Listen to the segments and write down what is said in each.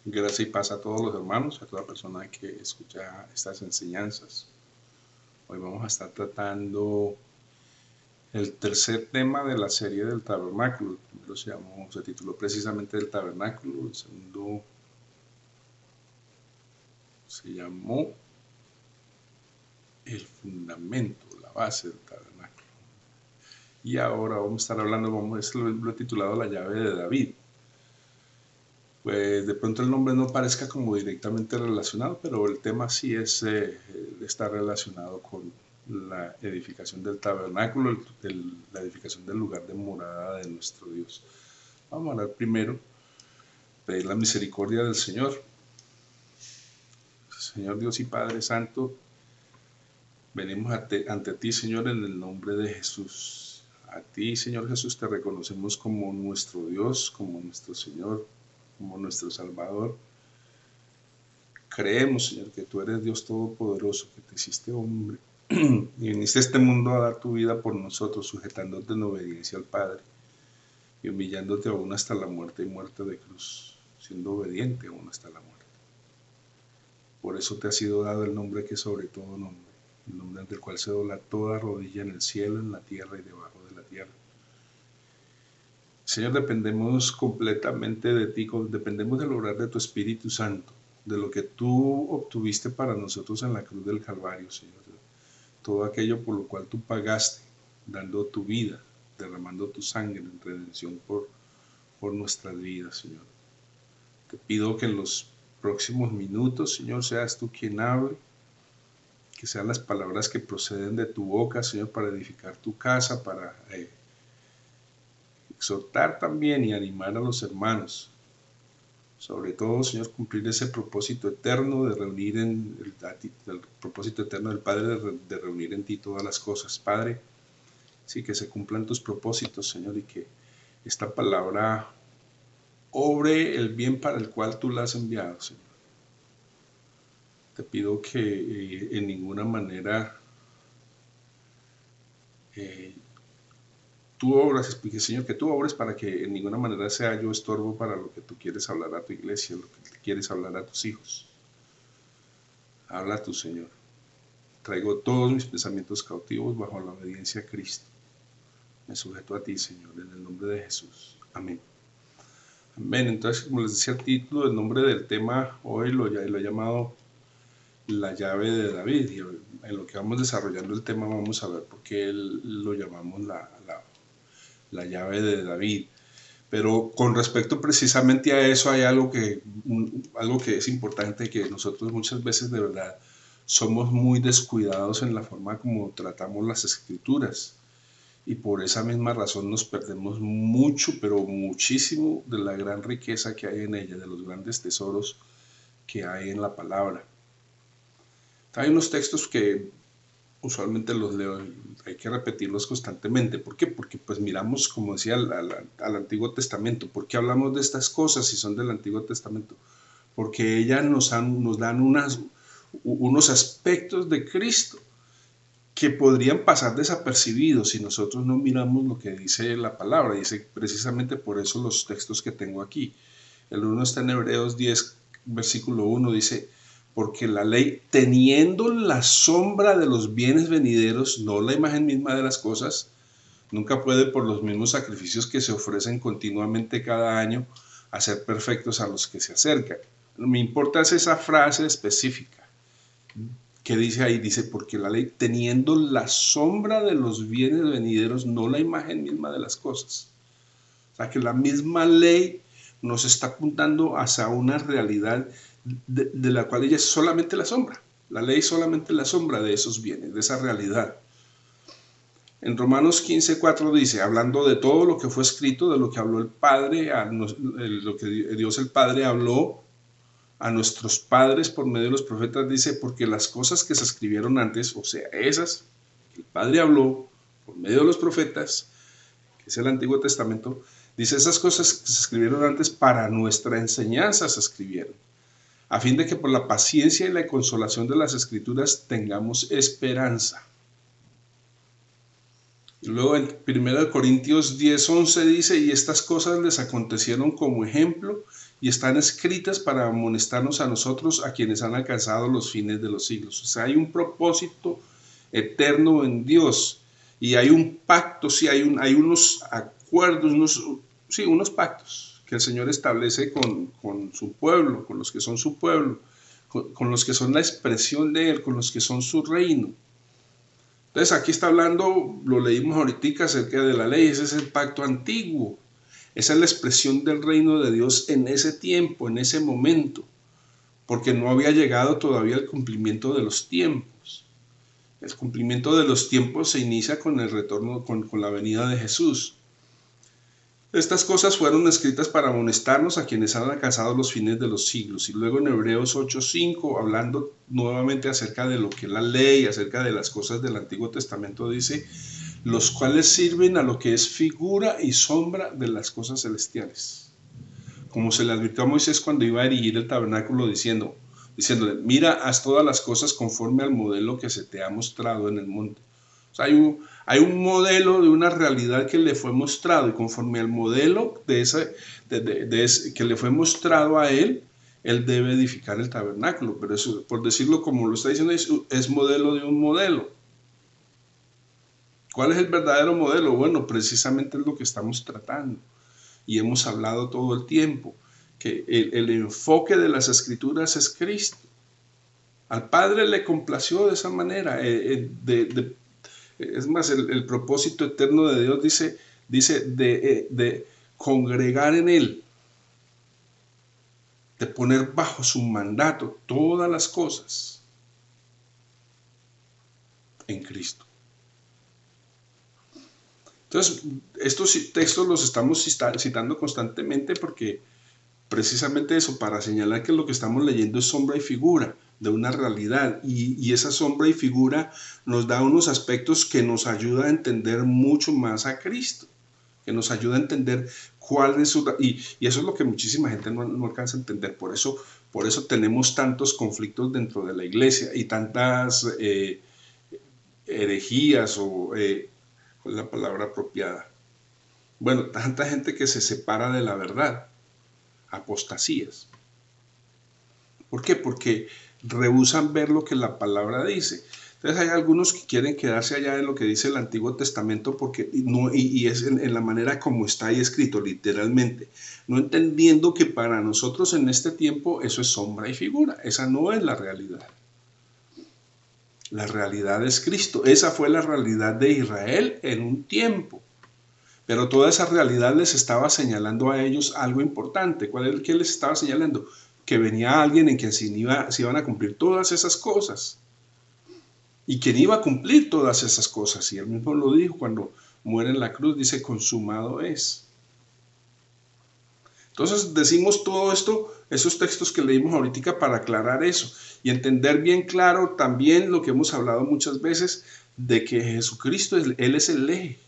Gracia y paz a todos los hermanos, a toda persona que escucha estas enseñanzas. Hoy vamos a estar tratando el tercer tema de la serie del tabernáculo. El primero se tituló precisamente del tabernáculo, el segundo se llamó el fundamento, la base del tabernáculo. Y ahora vamos a estar hablando, lo he titulado la llave de David. Pues de pronto el nombre no parezca como directamente relacionado, pero el tema sí está relacionado con la edificación del tabernáculo, la edificación del lugar de morada de nuestro Dios. Vamos a hablar primero, pedir la misericordia del Señor. Señor Dios y Padre Santo, venimos ante ti, Señor, en el nombre de Jesús. A ti, Señor Jesús, te reconocemos como nuestro Dios, como nuestro Señor, como nuestro Salvador. Creemos, Señor, que tú eres Dios Todopoderoso, que te hiciste hombre y viniste a este mundo a dar tu vida por nosotros, sujetándote en obediencia al Padre y humillándote aún hasta la muerte y muerte de cruz, siendo obediente aún hasta la muerte. Por eso te ha sido dado el nombre que es sobre todo nombre, el nombre ante el cual se dobla toda rodilla en el cielo, en la tierra y debajo de la tierra. Señor, dependemos completamente de ti, dependemos del obrar de tu Espíritu Santo, de lo que tú obtuviste para nosotros en la cruz del Calvario, Señor. Todo aquello por lo cual tú pagaste, dando tu vida, derramando tu sangre en redención por nuestras vidas, Señor. Te pido que en los próximos minutos, Señor, seas tú quien hable, que sean las palabras que proceden de tu boca, Señor, para edificar tu casa, para exhortar también y animar a los hermanos. Sobre todo, Señor, cumplir ese propósito eterno de reunir el propósito eterno del Padre de reunir en ti todas las cosas. Padre, sí, que se cumplan tus propósitos, Señor, y que esta palabra obre el bien para el cual tú la has enviado, Señor. Te pido que en ninguna manera tú obras, explique, Señor, que tú obres para que en ninguna manera sea yo estorbo para lo que tú quieres hablar a tu iglesia, lo que quieres hablar a tus hijos. Habla tú, Señor. Traigo todos mis pensamientos cautivos bajo la obediencia a Cristo. Me sujeto a ti, Señor, en el nombre de Jesús. Amén. Amén. Entonces, como les decía el título, el nombre del tema hoy lo he llamado la llave de David. Y en lo que vamos desarrollando el tema vamos a ver por qué lo llamamos la llave de David. Pero con respecto precisamente a eso hay algo que es importante, que nosotros muchas veces de verdad somos muy descuidados en la forma como tratamos las escrituras y por esa misma razón nos perdemos mucho, pero muchísimo de la gran riqueza que hay en ella, de los grandes tesoros que hay en la palabra. Hay unos textos que usualmente los leo, hay que repetirlos constantemente. ¿Por qué? Porque pues miramos, como decía, al Antiguo Testamento. ¿Por qué hablamos de estas cosas si son del Antiguo Testamento? Porque ellas nos dan unos aspectos de Cristo que podrían pasar desapercibidos si nosotros no miramos lo que dice la palabra. Dice precisamente por eso los textos que tengo aquí. El uno está en Hebreos 10, versículo 1, dice: porque la ley, teniendo la sombra de los bienes venideros, no la imagen misma de las cosas, nunca puede, por los mismos sacrificios que se ofrecen continuamente cada año, hacer perfectos a los que se acercan. Me importa esa frase específica que dice ahí, dice, porque la ley, teniendo la sombra de los bienes venideros, no la imagen misma de las cosas. O sea, que la misma ley nos está apuntando hacia una realidad de la cual ella es solamente la sombra. La ley es solamente la sombra de esos bienes, de esa realidad. En Romanos 15:4 dice, hablando de todo lo que fue escrito, de lo que habló el Padre, lo que Dios el Padre habló a nuestros padres por medio de los profetas, dice, porque las cosas que se escribieron antes, o sea, esas que el Padre habló por medio de los profetas, que es el Antiguo Testamento, dice, esas cosas que se escribieron antes para nuestra enseñanza se escribieron, a fin de que por la paciencia y la consolación de las Escrituras tengamos esperanza. Y luego en 1 Corintios 10:11 dice, y estas cosas les acontecieron como ejemplo, y están escritas para amonestarnos a nosotros, a quienes han alcanzado los fines de los siglos. O sea, hay un propósito eterno en Dios y hay un pacto, sí, hay unos acuerdos, unos pactos que el Señor establece con su pueblo, con los que son su pueblo, con los que son la expresión de Él, con los que son su reino. Entonces aquí está hablando, lo leímos ahorita acerca de la ley, ese es el pacto antiguo. Esa es la expresión del reino de Dios en ese tiempo, en ese momento, porque no había llegado todavía el cumplimiento de los tiempos. El cumplimiento de los tiempos se inicia con el retorno, con la venida de Jesús. Estas cosas fueron escritas para amonestarnos a quienes han alcanzado los fines de los siglos. Y luego en Hebreos 8:5, hablando nuevamente acerca de lo que es la ley, acerca de las cosas del Antiguo Testamento, dice: los cuales sirven a lo que es figura y sombra de las cosas celestiales. Como se le advirtió a Moisés cuando iba a erigir el tabernáculo, diciéndole: mira, haz todas las cosas conforme al modelo que se te ha mostrado en el monte. O sea, hay un modelo de una realidad que le fue mostrado, y conforme al modelo que le fue mostrado a él debe edificar el tabernáculo. Pero eso, por decirlo como lo está diciendo, es modelo de un modelo. ¿Cuál es el verdadero modelo? Bueno, precisamente es lo que estamos tratando y hemos hablado todo el tiempo, que el enfoque de las Escrituras es Cristo. Al Padre le complació de esa manera. Es más, el propósito eterno de Dios dice de congregar en Él, de poner bajo su mandato todas las cosas en Cristo. Entonces, estos textos los estamos citando constantemente porque precisamente eso, para señalar que lo que estamos leyendo es sombra y figura de una realidad, y esa sombra y figura nos da unos aspectos que nos ayuda a entender mucho más a Cristo, que nos ayuda a entender cuál es su... Y eso es lo que muchísima gente no alcanza a entender. Por eso tenemos tantos conflictos dentro de la iglesia y tantas herejías o... ¿cuál es la palabra apropiada? Bueno, tanta gente que se separa de la verdad, apostasías. ¿Por qué? Porque rehúsan ver lo que la palabra dice. Entonces hay algunos que quieren quedarse allá en lo que dice el Antiguo Testamento porque y es en la manera como está ahí escrito literalmente, no entendiendo que para nosotros en este tiempo eso es sombra y figura. Esa no es la realidad. La realidad es Cristo. Esa fue la realidad de Israel en un tiempo. Pero toda esa realidad les estaba señalando a ellos algo importante. ¿Qué les estaba señalando? Que venía alguien en quien se iban a cumplir todas esas cosas. Y quien iba a cumplir todas esas cosas. Y él mismo lo dijo cuando muere en la cruz, dice: consumado es. Entonces decimos todo esto, esos textos que leímos ahorita, para aclarar eso y entender bien claro también lo que hemos hablado muchas veces, de que Jesucristo, Él es el eje,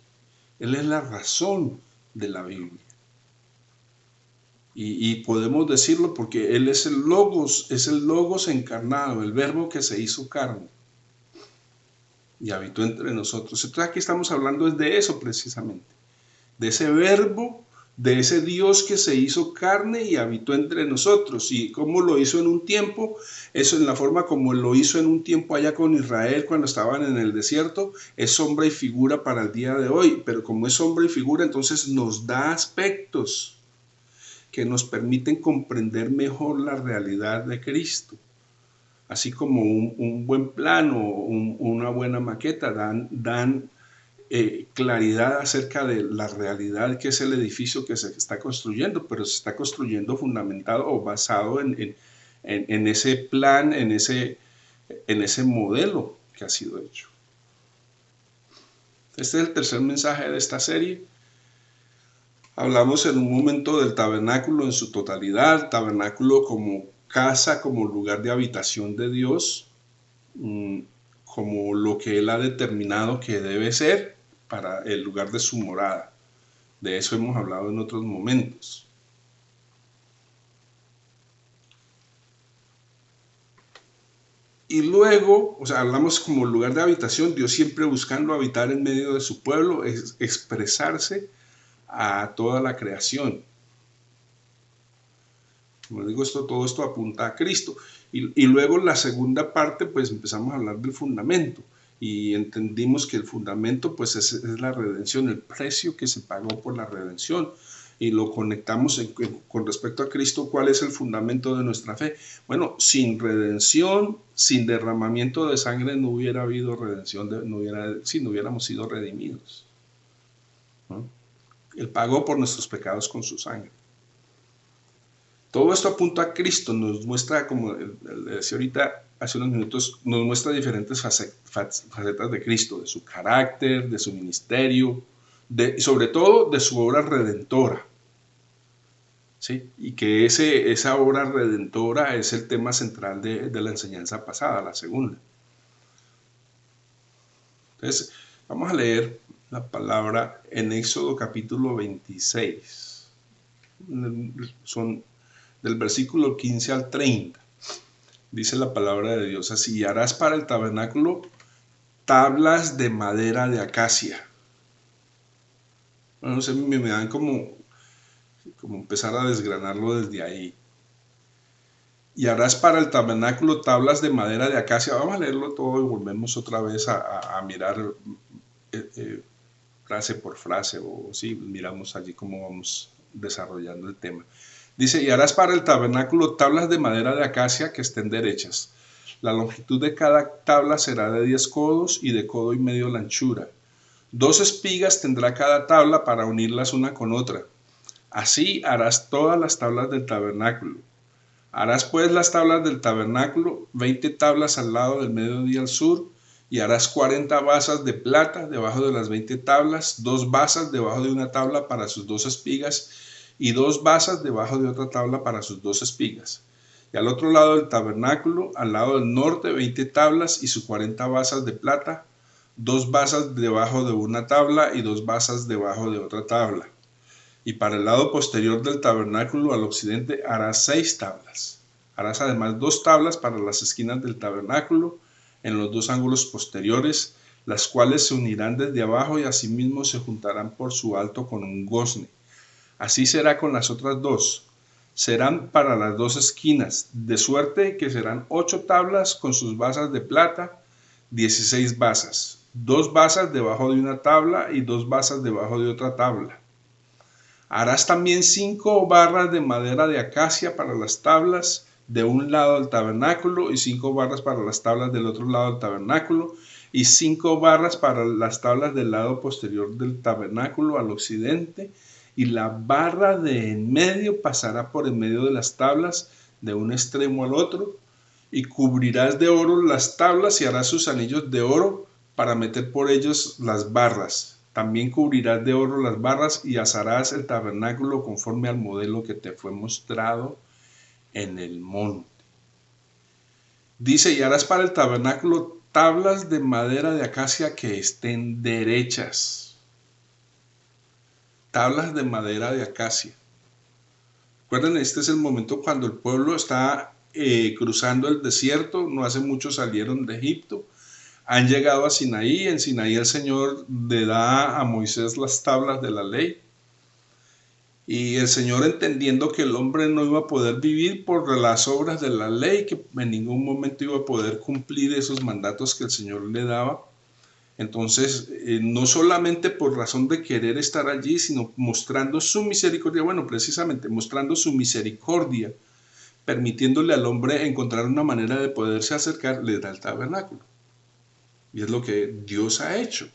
Él es la razón de la Biblia. Y podemos decirlo porque Él es el Logos encarnado, el Verbo que se hizo carne y habitó entre nosotros. Entonces aquí estamos hablando de eso precisamente, de ese Verbo, de ese Dios que se hizo carne y habitó entre nosotros. Y cómo lo hizo en un tiempo, eso en la forma como lo hizo en un tiempo allá con Israel cuando estaban en el desierto, es sombra y figura para el día de hoy. Pero como es sombra y figura, entonces nos da aspectos que nos permiten comprender mejor la realidad de Cristo. Así como un buen plano, una buena maqueta dan claridad acerca de la realidad que es el edificio que se está construyendo, pero se está construyendo fundamentado o basado en ese plan, en ese modelo que ha sido hecho. Este es el tercer mensaje de esta serie. Hablamos en un momento del tabernáculo en su totalidad, tabernáculo como casa, como lugar de habitación de Dios, como lo que Él ha determinado que debe ser para el lugar de su morada. De eso hemos hablado en otros momentos. Y luego, o sea, hablamos como lugar de habitación, Dios siempre buscando habitar en medio de su pueblo, expresarse a toda la creación. Como digo, todo esto apunta a Cristo. Y luego la segunda parte, pues empezamos a hablar del fundamento. Y entendimos que el fundamento, pues es la redención, el precio que se pagó por la redención. Y lo conectamos con respecto a Cristo. ¿Cuál es el fundamento de nuestra fe? Bueno, sin redención, sin derramamiento de sangre, no hubiera habido redención, no hubiéramos sido redimidos, ¿no? Él pagó por nuestros pecados con su sangre. Todo esto apunta a Cristo, nos muestra, como le decía ahorita, hace unos minutos, nos muestra diferentes facetas de Cristo, de su carácter, de su ministerio, sobre todo de su obra redentora. ¿Sí? Y que esa obra redentora es el tema central de la enseñanza pasada, la segunda. Entonces, vamos a leer la palabra en Éxodo capítulo 26. Son del versículo 15 al 30. Dice la palabra de Dios así: y harás para el tabernáculo tablas de madera de acacia. Bueno, no sé, me dan como empezar a desgranarlo desde ahí. Y harás para el tabernáculo tablas de madera de acacia. Vamos a leerlo todo y volvemos otra vez a mirar frase por frase, o sí, miramos allí cómo vamos desarrollando el tema. Dice: y harás para el tabernáculo tablas de madera de acacia que estén derechas. La longitud de cada tabla será de 10 codos y de codo y medio la anchura. 2 espigas tendrá cada tabla para unirlas una con otra. Así harás todas las tablas del tabernáculo. Harás pues las tablas del tabernáculo, 20 tablas al lado del mediodía al sur, y harás 40 basas de plata debajo de las 20 tablas, 2 basas debajo de una tabla para sus 2 espigas, y 2 basas debajo de otra tabla para sus 2 espigas. Y al otro lado del tabernáculo, al lado del norte, 20 tablas y sus 40 basas de plata, 2 basas debajo de una tabla y 2 basas debajo de otra tabla. Y para el lado posterior del tabernáculo al occidente harás 6 tablas. Harás además 2 tablas para las esquinas del tabernáculo en los 2 ángulos posteriores, las cuales se unirán desde abajo y asimismo se juntarán por su alto con un gozne. Así será con las otras 2. Serán para las 2 esquinas, de suerte que serán 8 tablas con sus basas de plata, 16 basas, 2 basas debajo de una tabla y 2 basas debajo de otra tabla. Harás también 5 barras de madera de acacia para las tablas de un lado del tabernáculo y 5 barras para las tablas del otro lado del tabernáculo y 5 barras para las tablas del lado posterior del tabernáculo al occidente, y la barra de en medio pasará por en medio de las tablas de un extremo al otro, y cubrirás de oro las tablas y harás sus anillos de oro para meter por ellos las barras. También cubrirás de oro las barras y asarás el tabernáculo conforme al modelo que te fue mostrado en el monte. Dice: y harás para el tabernáculo tablas de madera de acacia que estén derechas. Tablas de madera de acacia. Recuerden, este es el momento cuando el pueblo está cruzando el desierto. No hace mucho salieron de Egipto. Han llegado a Sinaí. En Sinaí el Señor le da a Moisés las tablas de la ley. Y el Señor, entendiendo que el hombre no iba a poder vivir por las obras de la ley, que en ningún momento iba a poder cumplir esos mandatos que el Señor le daba, entonces no solamente por razón de querer estar allí, sino mostrando su misericordia, bueno, precisamente mostrando su misericordia, permitiéndole al hombre encontrar una manera de poderse acercar, le da el tabernáculo. Y es lo que Dios ha hecho.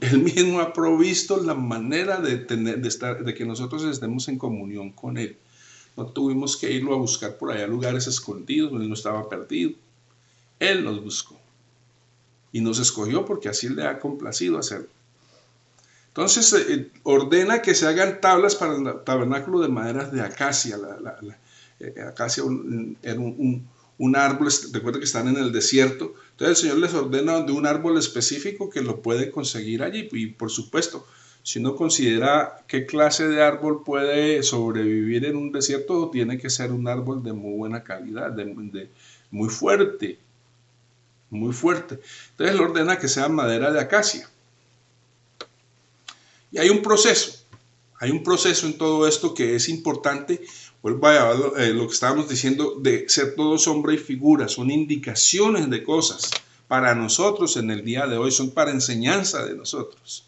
Él mismo ha provisto la manera de que nosotros estemos en comunión con Él. No tuvimos que irlo a buscar por allá lugares escondidos donde Él no estaba perdido. Él nos buscó y nos escogió porque así le ha complacido hacerlo. Entonces ordena que se hagan tablas para el tabernáculo de maderas de acacia. Acacia era un árbol, recuerda que están en el desierto. Entonces el Señor les ordena de un árbol específico que lo puede conseguir allí. Y por supuesto, si uno considera qué clase de árbol puede sobrevivir en un desierto, tiene que ser un árbol de muy buena calidad, muy fuerte. Muy fuerte. Entonces le ordena que sea madera de acacia. Y hay un proceso en todo esto que es importante, Vuelvo a lo que estábamos diciendo de ser todo sombra y figura, son indicaciones de cosas para nosotros en el día de hoy, son para enseñanza de nosotros.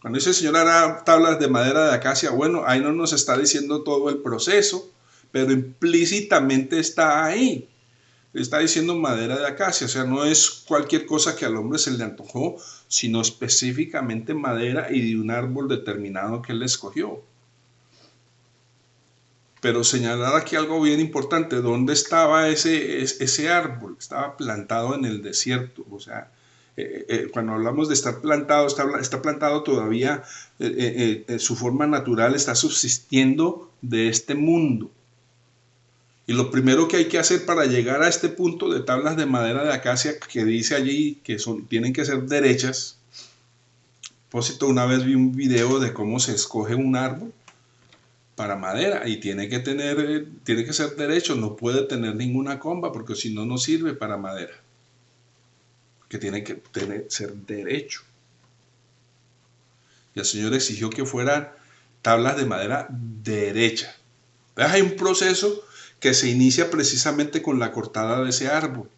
Cuando dice el Señor hará tablas de madera de acacia, bueno, ahí no nos está diciendo todo el proceso, pero implícitamente está ahí. Está diciendo madera de acacia, o sea, no es cualquier cosa que al hombre se le antojó, sino específicamente madera y de un árbol determinado que él escogió. Pero señalar aquí algo bien importante, ¿dónde estaba ese árbol? Estaba plantado en el desierto, o sea, cuando hablamos de estar plantado, está plantado todavía, su forma natural está subsistiendo de este mundo. Y lo primero que hay que hacer para llegar a este punto de tablas de madera de acacia que dice allí que tienen que ser derechas. Una vez vi un video de cómo se escoge un árbol para madera y tiene que ser derecho, no puede tener ninguna comba porque si no, no sirve para madera. Que tiene que ser derecho. Y el Señor exigió que fueran tablas de madera derecha. Entonces hay un proceso que se inicia precisamente con la cortada de ese árbol.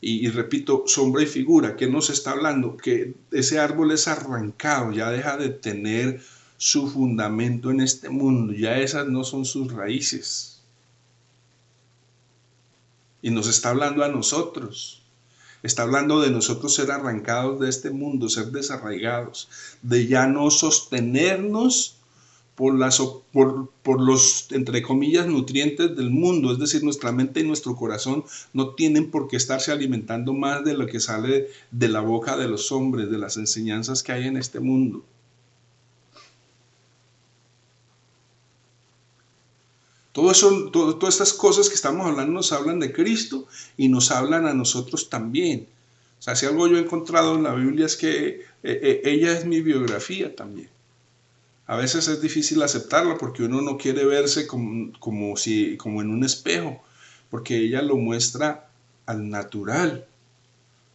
Y repito, sombra y figura, ¿qué nos está hablando? Que ese árbol es arrancado, ya deja de tener su fundamento en este mundo, ya esas no son sus raíces. Y nos está hablando a nosotros. Está hablando de nosotros ser arrancados de este mundo, ser desarraigados, de ya no sostenernos por los, entre comillas, nutrientes del mundo, es decir, nuestra mente y nuestro corazón no tienen por qué estarse alimentando más de lo que sale de la boca de los hombres, de las enseñanzas que hay en este mundo. Todo eso, todas estas cosas que estamos hablando nos hablan de Cristo y nos hablan a nosotros también. O sea, si algo yo he encontrado en la Biblia es que ella es mi biografía también. A veces es difícil aceptarla porque uno no quiere verse como en un espejo, porque ella lo muestra al natural,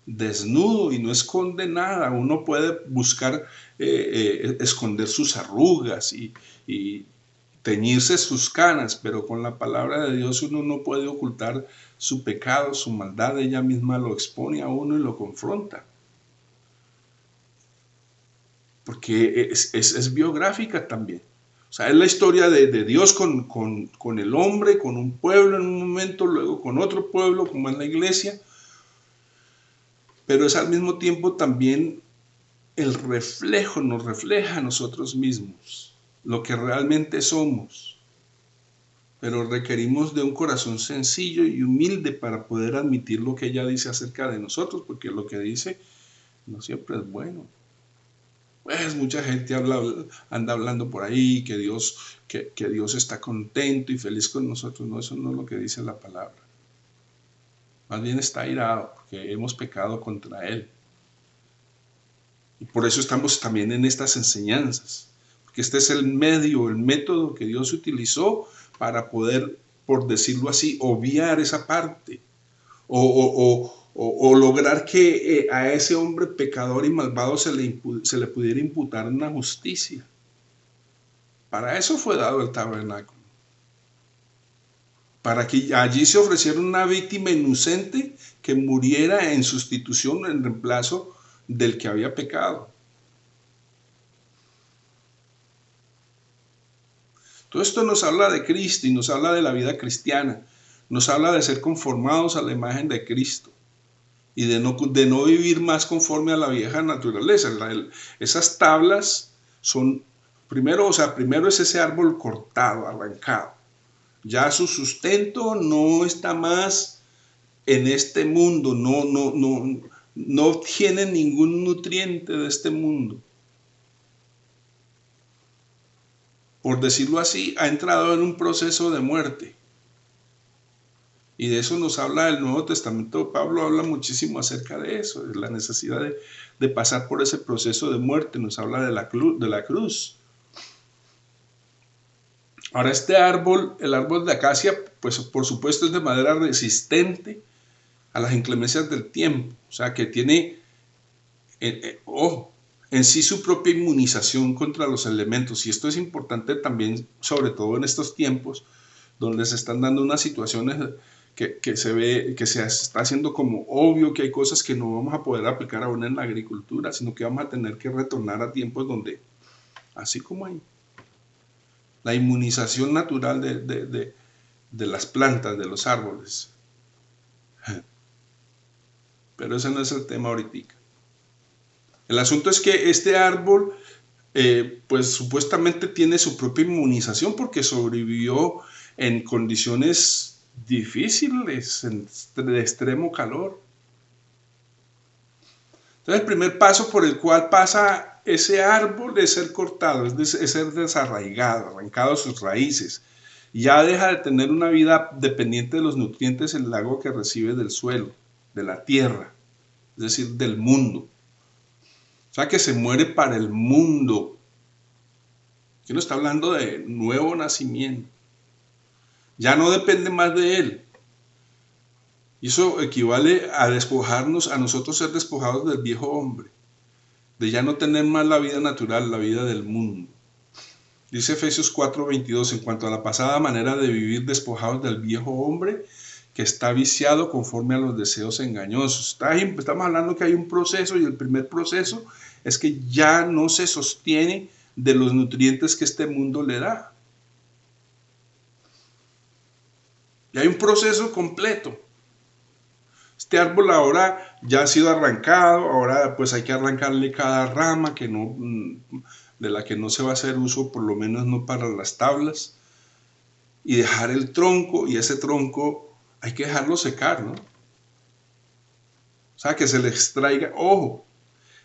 desnudo y no esconde nada. Uno puede buscar esconder sus arrugas y teñirse sus canas, pero con la palabra de Dios uno no puede ocultar su pecado, su maldad. Ella misma lo expone a uno y lo confronta. Porque es biográfica también. O sea, es la historia de Dios con el hombre, con un pueblo en un momento, luego con otro pueblo, como es la iglesia. Pero es al mismo tiempo también el reflejo, nos refleja a nosotros mismos, lo que realmente somos. Pero requerimos de un corazón sencillo y humilde para poder admitir lo que ella dice acerca de nosotros, porque lo que dice no siempre es bueno. Pues mucha gente anda hablando por ahí que Dios está contento y feliz con nosotros. No, eso no es lo que dice la palabra. Más bien está airado porque hemos pecado contra Él. Y por eso estamos también en estas enseñanzas. Porque este es el medio, el método que Dios utilizó para poder, por decirlo así, obviar esa parte. O lograr que a ese hombre pecador y malvado se le pudiera imputar una justicia. Para eso fue dado el tabernáculo. Para que allí se ofreciera una víctima inocente que muriera en sustitución, en reemplazo del que había pecado. Todo esto nos habla de Cristo y nos habla de la vida cristiana. Nos habla de ser conformados a la imagen de Cristo y de no vivir más conforme a la vieja naturaleza. Esas tablas son, primero es ese árbol cortado, arrancado. Ya su sustento no está más en este mundo, no tiene ningún nutriente de este mundo. Por decirlo así, ha entrado en un proceso de muerte. Y de eso nos habla el Nuevo Testamento. Pablo habla muchísimo acerca de eso, de la necesidad de pasar por ese proceso de muerte. Nos habla de la cruz. Ahora este árbol, el árbol de acacia, pues por supuesto es de madera resistente a las inclemencias del tiempo. O sea que tiene en sí su propia inmunización contra los elementos. Y esto es importante también, sobre todo en estos tiempos, donde se están dando unas situaciones que se ve, que se está haciendo como obvio que hay cosas que no vamos a poder aplicar aún en la agricultura, sino que vamos a tener que retornar a tiempos donde, así como hay la inmunización natural de las plantas, de los árboles. Pero ese no es el tema ahorita. El asunto es que este árbol, pues supuestamente tiene su propia inmunización porque sobrevivió en condiciones difíciles, de extremo calor. Entonces el primer paso por el cual pasa ese árbol es ser cortado, es ser desarraigado, arrancado sus raíces. Ya deja de tener una vida dependiente de los nutrientes, el agua que recibe del suelo, de la tierra, es decir, del mundo. O sea que se muere para el mundo. Aquí no está hablando de nuevo nacimiento. Ya no depende más de él. Y eso equivale a despojarnos, a nosotros ser despojados del viejo hombre, de ya no tener más la vida natural, la vida del mundo. Dice Efesios 4:22, en cuanto a la pasada manera de vivir despojados del viejo hombre, que está viciado conforme a los deseos engañosos. Estamos hablando que hay un proceso, y el primer proceso es que ya no se sostiene de los nutrientes que este mundo le da. Y hay un proceso completo. Este árbol ahora ya ha sido arrancado, ahora pues hay que arrancarle cada rama que no, de la que no se va a hacer uso, por lo menos no para las tablas, y dejar el tronco, y ese tronco hay que dejarlo secar, ¿no? O sea, que se le extraiga, ojo,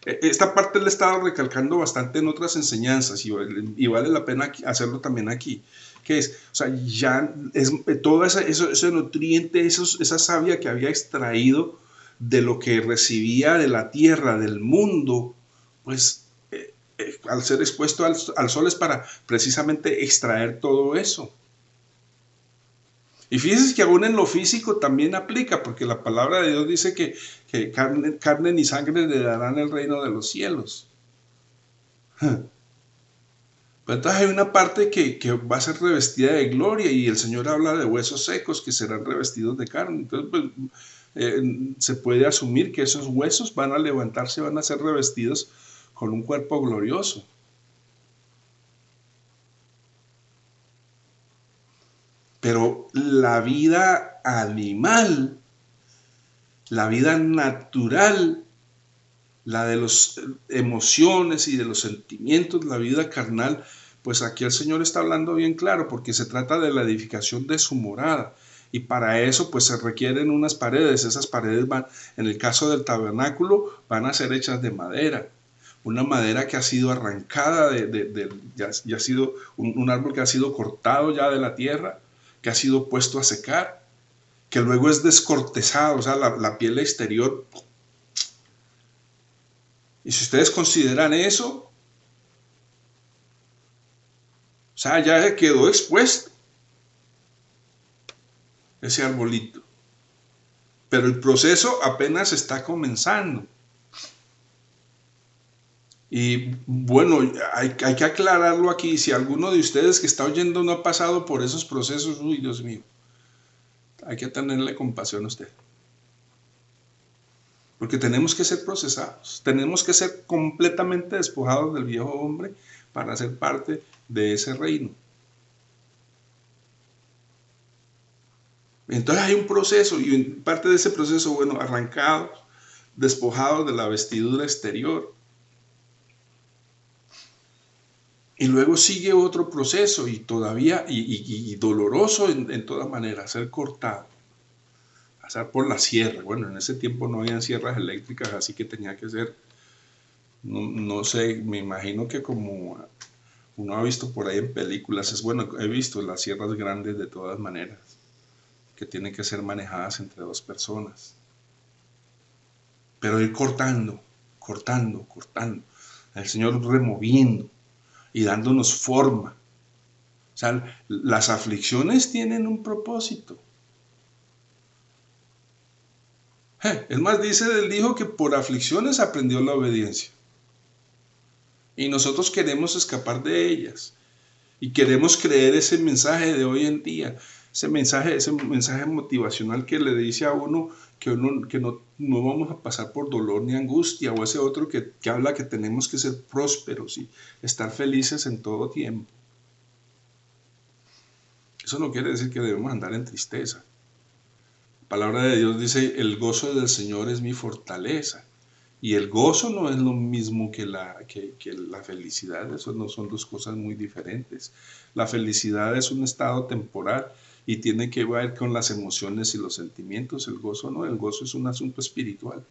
esta parte le he estado recalcando bastante en otras enseñanzas y vale la pena hacerlo también aquí, que es, o sea, ya es todo ese nutriente, esa savia que había extraído de lo que recibía de la tierra, del mundo, pues al ser expuesto al sol es para precisamente extraer todo eso. Y fíjense que aún en lo físico también aplica, porque la palabra de Dios dice que carne ni sangre le darán el reino de los cielos. Pero entonces hay una parte que va a ser revestida de gloria, y el Señor habla de huesos secos que serán revestidos de carne. Entonces pues, se puede asumir que esos huesos van a levantarse, van a ser revestidos con un cuerpo glorioso. Pero la vida animal, la vida natural, la de las emociones y de los sentimientos, la vida carnal, pues aquí el Señor está hablando bien claro, porque se trata de la edificación de su morada. Y para eso pues se requieren unas paredes. Esas paredes van, en el caso del tabernáculo, van a ser hechas de madera. Una madera que ha sido arrancada, ya ha sido un árbol que ha sido cortado ya de la tierra, que ha sido puesto a secar, que luego es descortezado, o sea, la piel exterior. Y si ustedes consideran eso, o sea, ya quedó expuesto ese arbolito. Pero el proceso apenas está comenzando. Y bueno, hay que aclararlo aquí. Si alguno de ustedes que está oyendo no ha pasado por esos procesos, uy, Dios mío, hay que tenerle compasión a usted. Porque tenemos que ser procesados, tenemos que ser completamente despojados del viejo hombre para ser parte de ese reino. Entonces hay un proceso, y parte de ese proceso, bueno, arrancados, despojados de la vestidura exterior. Y luego sigue otro proceso, y todavía, y doloroso en toda manera, ser cortado, pasar por la sierra. Bueno, en ese tiempo no habían sierras eléctricas, así que tenía que ser, no sé, me imagino que como uno ha visto por ahí en películas, es bueno, he visto las sierras grandes de todas maneras, que tienen que ser manejadas entre dos personas. Pero ir cortando, cortando, cortando, el Señor removiendo y dándonos forma. O sea, las aflicciones tienen un propósito. Es más, él dijo que por aflicciones aprendió la obediencia. Y nosotros queremos escapar de ellas. Y queremos creer ese mensaje de hoy en día. ese mensaje motivacional que le dice a uno que no vamos a pasar por dolor ni angustia, o ese otro que habla que tenemos que ser prósperos y estar felices en todo tiempo. Eso no quiere decir que debemos andar en tristeza. La palabra de Dios dice, el gozo del Señor es mi fortaleza. Y el gozo no es lo mismo que la felicidad, eso no son dos cosas muy diferentes. La felicidad es un estado temporal y tiene que ver con las emociones y los sentimientos. El gozo no, el gozo es un asunto espiritual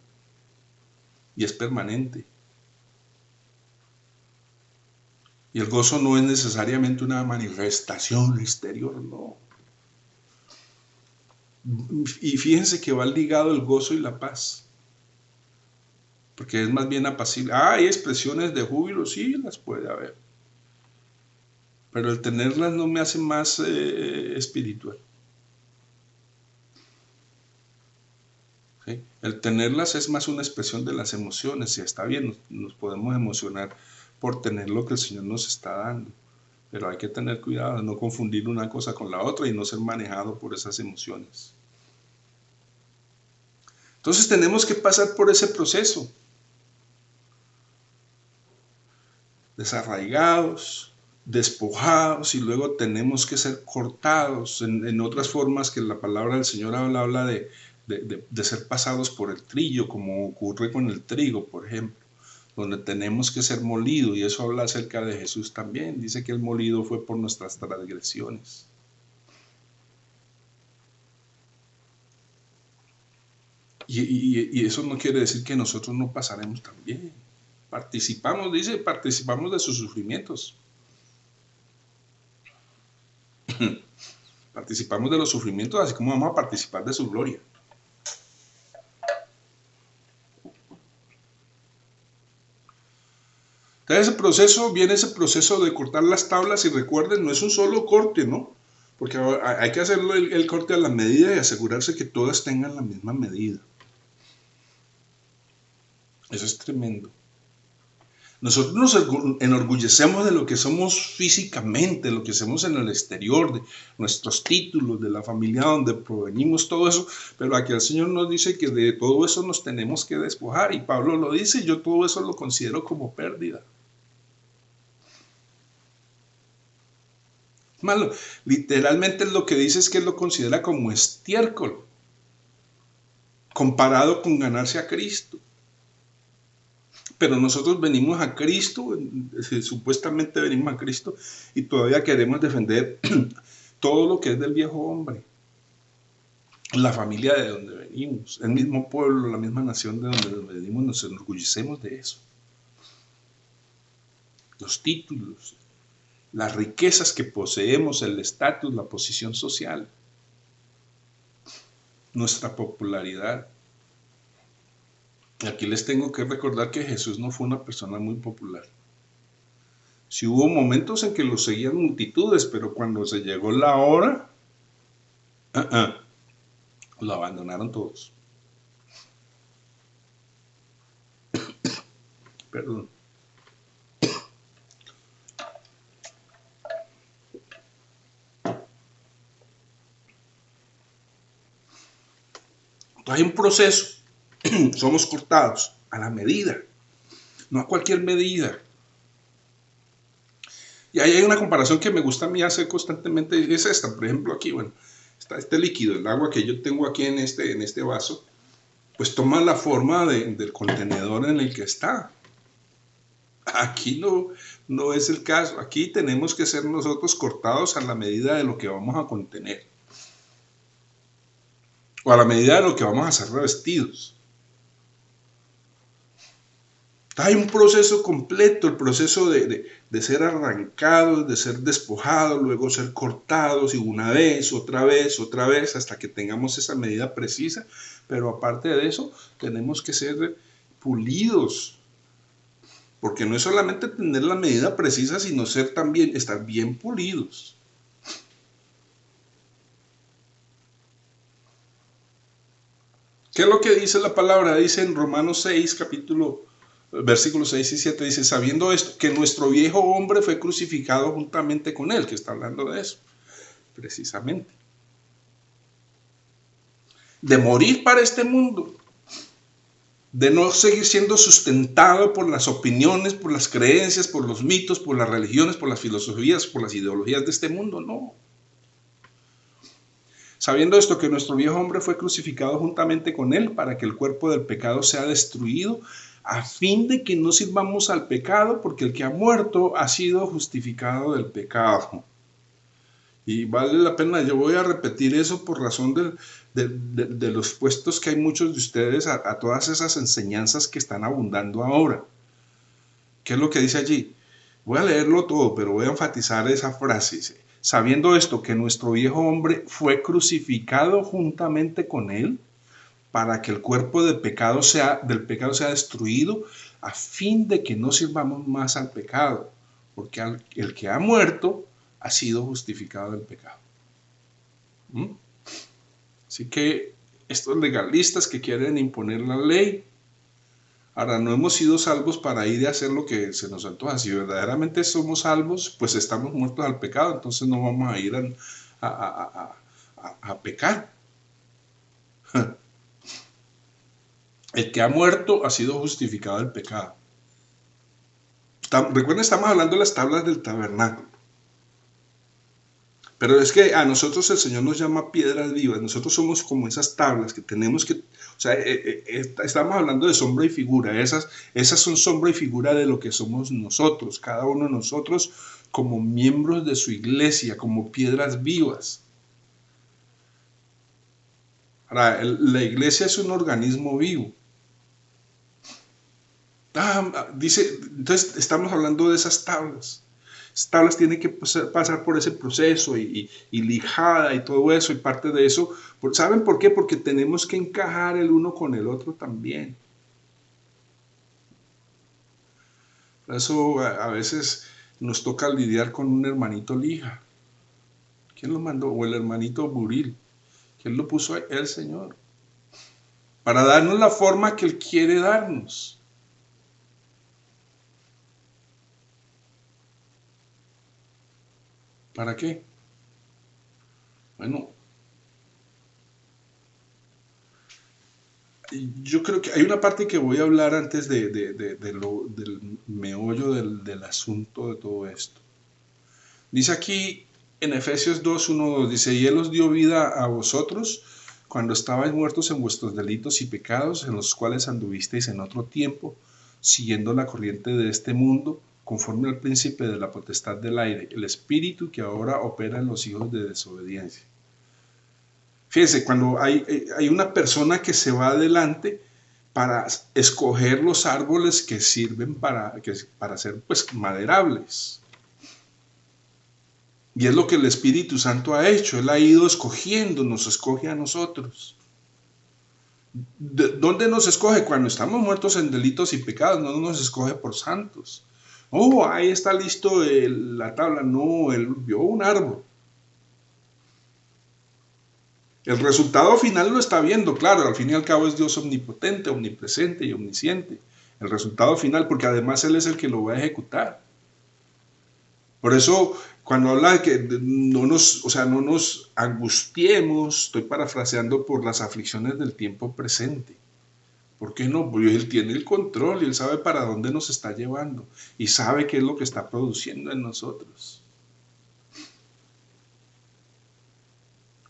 y es permanente. Y el gozo no es necesariamente una manifestación exterior, no. Y fíjense que va ligado el gozo y la paz. Porque es más bien apacible. ¿Hay expresiones de júbilo? Sí, las puede haber. Pero el tenerlas no me hace más espiritual. ¿Sí? El tenerlas es más una expresión de las emociones. Si está bien, nos podemos emocionar por tener lo que el Señor nos está dando. Pero hay que tener cuidado de no confundir una cosa con la otra y no ser manejado por esas emociones. Entonces tenemos que pasar por ese proceso. Desarraigados, despojados, y luego tenemos que ser cortados en otras formas que la palabra del Señor habla de ser pasados por el trillo, como ocurre con el trigo, por ejemplo, donde tenemos que ser molidos, y eso habla acerca de Jesús también. Dice que el molido fue por nuestras transgresiones. Y eso no quiere decir que nosotros no pasaremos también. Participamos de sus sufrimientos. Participamos de los sufrimientos, así como vamos a participar de su gloria. Entonces viene ese proceso de cortar las tablas, y recuerden, no es un solo corte, ¿no? Porque hay que hacerlo el corte a la medida y asegurarse que todas tengan la misma medida. Eso es tremendo. Nosotros nos enorgullecemos de lo que somos físicamente, lo que hacemos en el exterior, de nuestros títulos, de la familia donde provenimos, todo eso, pero aquí el Señor nos dice que de todo eso nos tenemos que despojar, y Pablo lo dice, y yo todo eso lo considero como pérdida. Malo, literalmente lo que dice es que lo considera como estiércol, comparado con ganarse a Cristo. Pero nosotros venimos a Cristo, supuestamente venimos a Cristo, y todavía queremos defender todo lo que es del viejo hombre, la familia de donde venimos, el mismo pueblo, la misma nación de donde venimos, nos enorgullecemos de eso. Los títulos, las riquezas que poseemos, el estatus, la posición social, nuestra popularidad. Aquí les tengo que recordar que Jesús no fue una persona muy popular. Sí hubo momentos en que lo seguían multitudes, pero cuando se llegó la hora, lo abandonaron todos. Perdón. Entonces hay un proceso. Somos cortados a la medida, no a cualquier medida. Y ahí hay una comparación que me gusta a mí hacer constantemente, es esta. Por ejemplo, aquí, bueno, está este líquido, el agua que yo tengo aquí en este vaso, pues toma la forma del contenedor en el que está. Aquí no es el caso. Aquí tenemos que ser nosotros cortados a la medida de lo que vamos a contener, o a la medida de lo que vamos a ser revestidos. Hay un proceso completo, el proceso de ser arrancados, de ser despojados, luego ser cortados, y una vez, otra vez, hasta que tengamos esa medida precisa. Pero aparte de eso, tenemos que ser pulidos, porque no es solamente tener la medida precisa, sino estar bien pulidos. ¿Qué es lo que dice la palabra? Dice en Romanos 6, versículos 6 y 7, dice: sabiendo esto, que nuestro viejo hombre fue crucificado juntamente con él, que está hablando de eso, precisamente. de morir para este mundo, de no seguir siendo sustentado por las opiniones, por las creencias, por los mitos, por las religiones, por las filosofías, por las ideologías de este mundo, no. Sabiendo esto, que nuestro viejo hombre fue crucificado juntamente con él para que el cuerpo del pecado sea destruido, a fin de que no sirvamos al pecado, porque el que ha muerto ha sido justificado del pecado. Y vale la pena, yo voy a repetir eso por razón de los puestos que hay muchos de ustedes a todas esas enseñanzas que están abundando ahora. ¿Qué es lo que dice allí? Voy a leerlo todo, pero voy a enfatizar esa frase. Dice, sabiendo esto, que nuestro viejo hombre fue crucificado juntamente con él, para que el cuerpo del pecado sea destruido, a fin de que no sirvamos más al pecado, porque el que ha muerto ha sido justificado del pecado. Así que estos legalistas que quieren imponer la ley, ahora no hemos sido salvos para ir y hacer lo que se nos antoja. Si verdaderamente somos salvos, pues estamos muertos al pecado, entonces no vamos a ir a pecar. El que ha muerto ha sido justificado del pecado. Recuerden, estamos hablando de las tablas del tabernáculo. Pero es que a nosotros el Señor nos llama piedras vivas. Nosotros somos como esas tablas que tenemos que... O sea, estamos hablando de sombra y figura. Esas son sombra y figura de lo que somos nosotros. Cada uno de nosotros como miembros de su iglesia, como piedras vivas. Ahora, la iglesia es un organismo vivo. Dice, entonces estamos hablando de esas tablas. Las tablas tienen que pasar por ese proceso y lijada y todo eso, y parte de eso, ¿saben por qué? Porque tenemos que encajar el uno con el otro también. Por eso a veces nos toca lidiar con un hermanito lija. ¿Quién lo mandó? O el hermanito buril. ¿Quién lo puso ahí? El Señor. Para darnos la forma que Él quiere darnos. ¿Para qué? Bueno, yo creo que hay una parte que voy a hablar antes del meollo del asunto de todo esto. Dice aquí en Efesios 2, 1, 2, dice, y Él os dio vida a vosotros cuando estabais muertos en vuestros delitos y pecados, en los cuales anduvisteis en otro tiempo, siguiendo la corriente de este mundo, conforme al príncipe de la potestad del aire, el espíritu que ahora opera en los hijos de desobediencia. Fíjense, cuando hay una persona que se va adelante para escoger los árboles que sirven para ser pues maderables. Y es lo que el Espíritu Santo ha hecho. Él ha ido escogiendo, nos escoge a nosotros. ¿Dónde nos escoge? Cuando estamos muertos en delitos y pecados, no nos escoge por santos. Oh, ahí está listo la tabla. No, Él vio un árbol. El resultado final lo está viendo, claro, al fin y al cabo es Dios omnipotente, omnipresente y omnisciente. El resultado final, porque además Él es el que lo va a ejecutar. Por eso, cuando habla de que no nos angustiemos, estoy parafraseando, por las aflicciones del tiempo presente. ¿Por qué no? Porque Él tiene el control y Él sabe para dónde nos está llevando y sabe qué es lo que está produciendo en nosotros.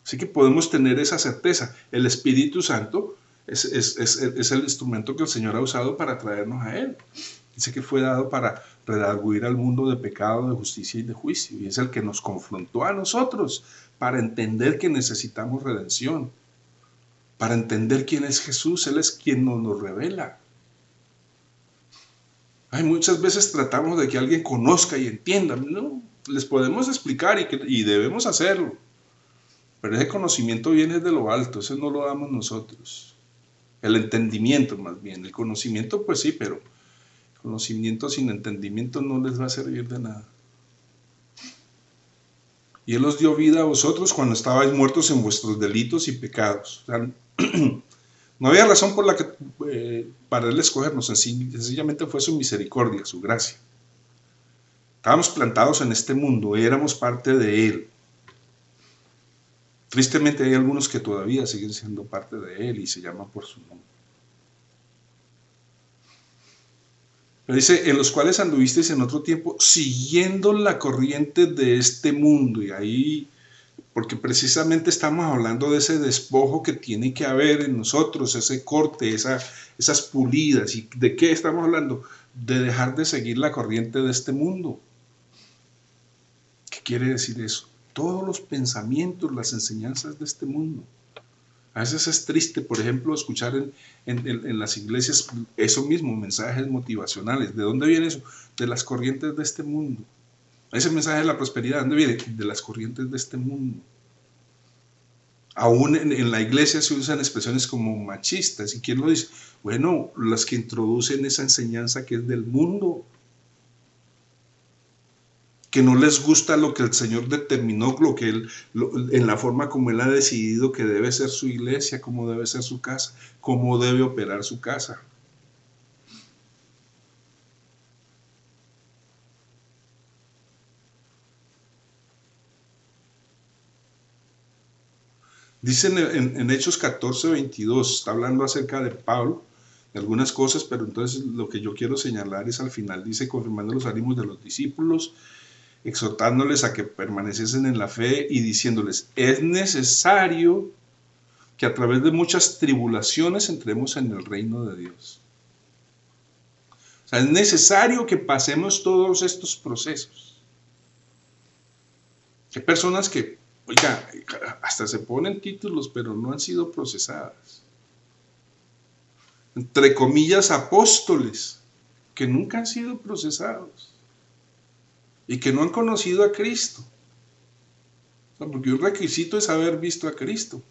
Así que podemos tener esa certeza. El Espíritu Santo es el instrumento que el Señor ha usado para traernos a Él. Dice que fue dado para redarguir al mundo de pecado, de justicia y de juicio. Y es el que nos confrontó a nosotros para entender que necesitamos redención. Para entender quién es Jesús. Él es quien nos revela. Muchas veces tratamos de que alguien conozca y entienda. No, les podemos explicar y debemos hacerlo. Pero ese conocimiento viene de lo alto, eso no lo damos nosotros. El entendimiento más bien, el conocimiento pues sí, pero conocimiento sin entendimiento no les va a servir de nada. Y Él os dio vida a vosotros cuando estabais muertos en vuestros delitos y pecados. O sea, no había razón por la que para Él escogernos, sencillamente fue su misericordia, su gracia. Estábamos plantados en este mundo, éramos parte de Él. Tristemente hay algunos que todavía siguen siendo parte de él y se llaman por su nombre. Pero dice, en los cuales anduvisteis en otro tiempo, siguiendo la corriente de este mundo. Y ahí, porque precisamente estamos hablando de ese despojo que tiene que haber en nosotros, ese corte, esas pulidas. ¿Y de qué estamos hablando? De dejar de seguir la corriente de este mundo. ¿Qué quiere decir eso? Todos los pensamientos, las enseñanzas de este mundo. A veces es triste, por ejemplo, escuchar en las iglesias eso mismo, mensajes motivacionales. ¿De dónde viene eso? De las corrientes de este mundo. Ese mensaje de la prosperidad, ¿de dónde viene? De las corrientes de este mundo. Aún en la iglesia se usan expresiones como machistas. ¿Y quién lo dice? Bueno, las que introducen esa enseñanza que es del mundo, que no les gusta lo que el Señor determinó, en la forma como Él ha decidido que debe ser su iglesia, cómo debe ser su casa, cómo debe operar su casa. Dicen en Hechos 14, 22, está hablando acerca de Pablo, de algunas cosas, pero entonces lo que yo quiero señalar es al final, dice, confirmando los ánimos de los discípulos, exhortándoles a que permaneciesen en la fe y diciéndoles, es necesario que a través de muchas tribulaciones entremos en el reino de Dios. O sea, es necesario que pasemos todos estos procesos. Hay personas que, oiga, hasta se ponen títulos, pero no han sido procesadas. Entre comillas, apóstoles, que nunca han sido procesados y que no han conocido a Cristo. Porque un requisito es haber visto a Cristo.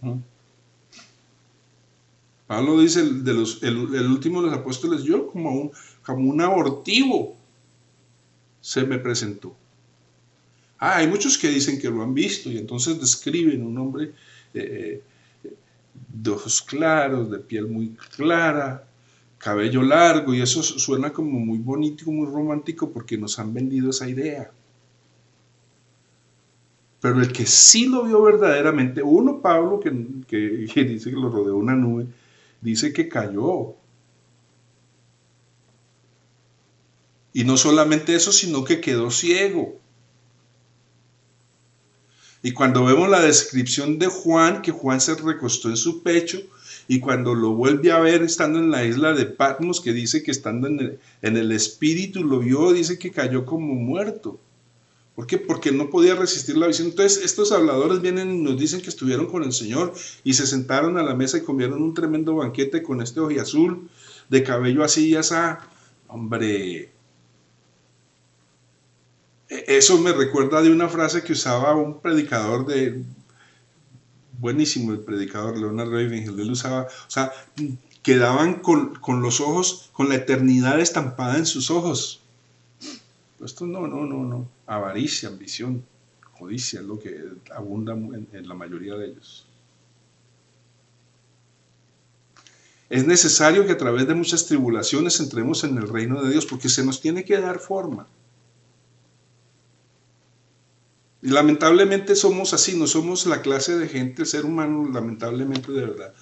Pablo dice, el último de los apóstoles, yo como un abortivo se me presentó. Hay muchos que dicen que lo han visto y entonces describen un hombre de ojos claros, de piel muy clara, cabello largo, y eso suena como muy bonito, muy romántico porque nos han vendido esa idea. Pero el que sí lo vio verdaderamente, uno, Pablo, que dice que lo rodeó una nube, dice que cayó. Y no solamente eso, sino que quedó ciego. Y cuando vemos la descripción de Juan, que Juan se recostó en su pecho, y cuando lo vuelve a ver estando en la isla de Patmos, que dice que estando en el espíritu lo vio, dice que cayó como muerto. ¿Por qué? Porque no podía resistir la visión. Entonces estos habladores vienen y nos dicen que estuvieron con el Señor y se sentaron a la mesa y comieron un tremendo banquete con este ojiazul, de cabello así y así. Hombre, eso me recuerda de una frase que usaba un predicador buenísimo, el predicador Leonard Ravenhill, él usaba, o sea, quedaban con los ojos, con la eternidad estampada en sus ojos. Esto no, avaricia, ambición, codicia es lo que abunda en la mayoría de ellos. Es necesario que a través de muchas tribulaciones entremos en el reino de Dios, porque se nos tiene que dar forma. Y lamentablemente somos así, no somos la clase de gente, el ser humano, lamentablemente de verdad.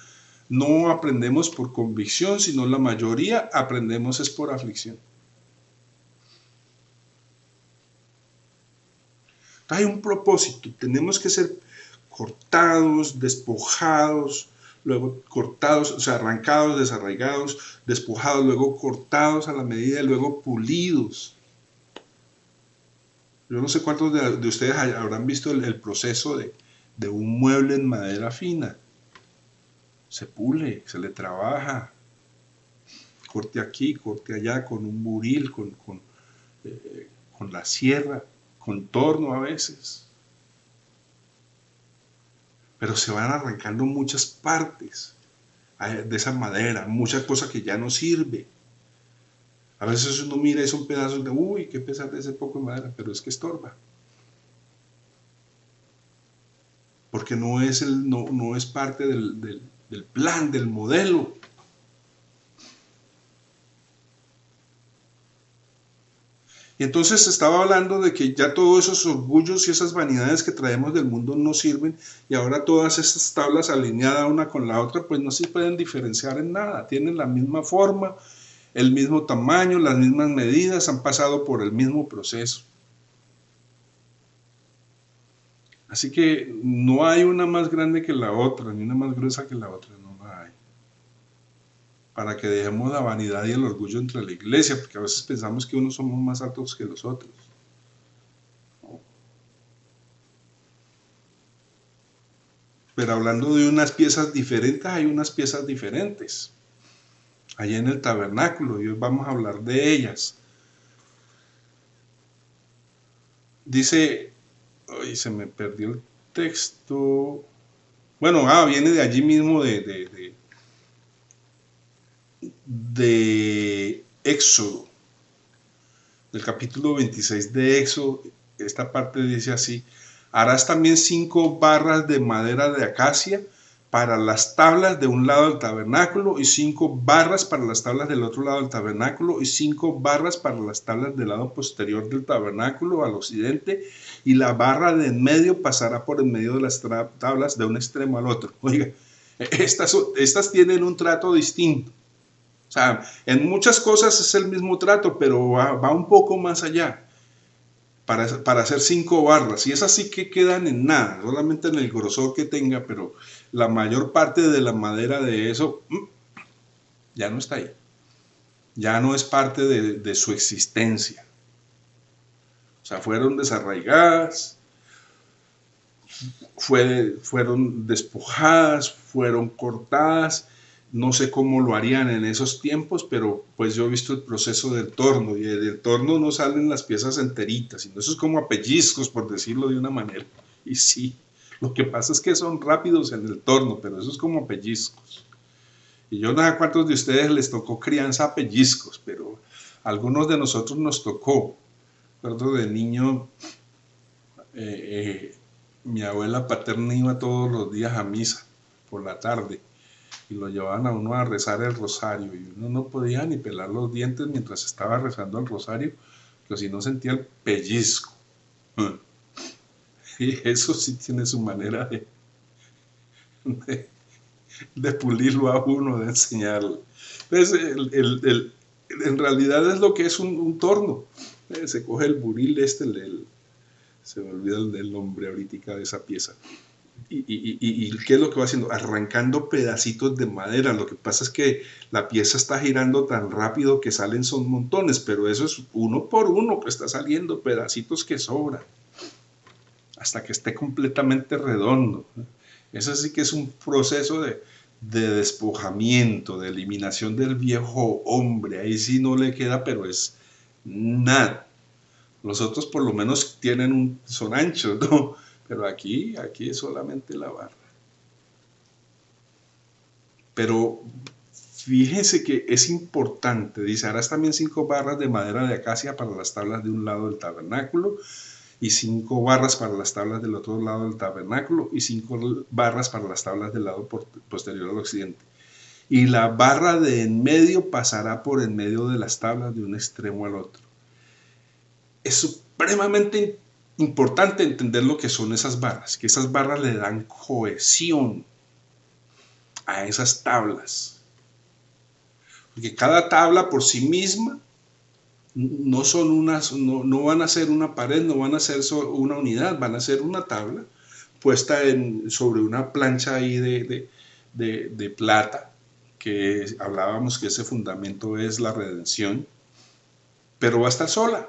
No aprendemos por convicción, sino la mayoría aprendemos es por aflicción. Hay un propósito, tenemos que ser cortados, despojados, luego cortados, o sea, arrancados, desarraigados, despojados, luego cortados a la medida y luego pulidos. Yo no sé cuántos de ustedes habrán visto el proceso de un mueble en madera fina. Se pule, se le trabaja, corte aquí, corte allá, con un buril, con la sierra, con torno a veces. Pero se van arrancando muchas partes de esa madera, muchas cosas que ya no sirve. A veces uno mira y son pedazos de, uy, qué pesar de ese poco de madera, pero es que estorba. Porque no es parte del plan, del modelo. Y entonces estaba hablando de que ya todos esos orgullos y esas vanidades que traemos del mundo no sirven, y ahora todas estas tablas alineadas una con la otra pues no se pueden diferenciar en nada, tienen la misma forma, el mismo tamaño, las mismas medidas, han pasado por el mismo proceso. Así que no hay una más grande que la otra, ni una más gruesa que la otra, no la hay. Para que dejemos la vanidad y el orgullo entre la iglesia, porque a veces pensamos que unos somos más altos que los otros. Pero hablando de unas piezas diferentes, hay unas piezas diferentes. Allá en el tabernáculo, y hoy vamos a hablar de ellas. Dice, ay, se me perdió el texto. Bueno, viene de allí mismo de Éxodo, del capítulo 26 de Éxodo. Esta parte dice así: harás también 5 barras de madera de acacia para las tablas de un lado del tabernáculo, y 5 barras para las tablas del otro lado del tabernáculo, y 5 barras para las tablas del lado posterior del tabernáculo al occidente, y la barra de en medio pasará por en medio de las tablas de un extremo al otro. Oiga, estas tienen un trato distinto. O sea, en muchas cosas es el mismo trato, pero va un poco más allá. Para hacer 5 barras, y esas sí que quedan en nada, solamente en el grosor que tenga, pero la mayor parte de la madera de eso ya no está ahí, ya no es parte de su existencia. O sea, fueron desarraigadas, fueron despojadas, fueron cortadas. No sé cómo lo harían en esos tiempos, pero pues yo he visto el proceso del torno, y del torno no salen las piezas enteritas, sino eso es como a pellizcos, por decirlo de una manera. Y sí, lo que pasa es que son rápidos en el torno, pero eso es como a pellizcos. Y yo no sé a cuántos de ustedes les tocó crianza a pellizcos, pero a algunos de nosotros nos tocó. Recuerdo de niño, mi abuela paterna iba todos los días a misa por la tarde, y lo llevaban a uno a rezar el rosario, y uno no podía ni pelar los dientes mientras estaba rezando el rosario, pero si no sentía el pellizco. Y eso sí tiene su manera de pulirlo a uno, de enseñarlo. Entonces, en realidad es lo que es un torno. Se coge el buril se me olvida el nombre ahorita de esa pieza. ¿Y qué es lo que va haciendo? Arrancando pedacitos de madera. Lo que pasa es que la pieza está girando tan rápido que salen son montones, pero eso es uno por uno que está saliendo, pedacitos que sobran, hasta que esté completamente redondo. Eso sí que es un proceso de despojamiento, de eliminación del viejo hombre. Ahí sí no le queda, pero es nada. Los otros por lo menos son anchos, ¿no? Pero aquí es solamente la barra. Pero fíjense que es importante, dice, harás también 5 barras de madera de acacia para las tablas de un lado del tabernáculo, y 5 barras para las tablas del otro lado del tabernáculo, y 5 barras para las tablas del lado posterior al occidente. Y la barra de en medio pasará por en medio de las tablas de un extremo al otro. Es supremamente importante entender lo que son esas barras, que esas barras le dan cohesión a esas tablas. Porque cada tabla por sí misma no van a ser una pared, no van a ser una unidad, van a ser una tabla puesta sobre una plancha ahí de plata, que hablábamos que ese fundamento es la redención, pero va a estar sola.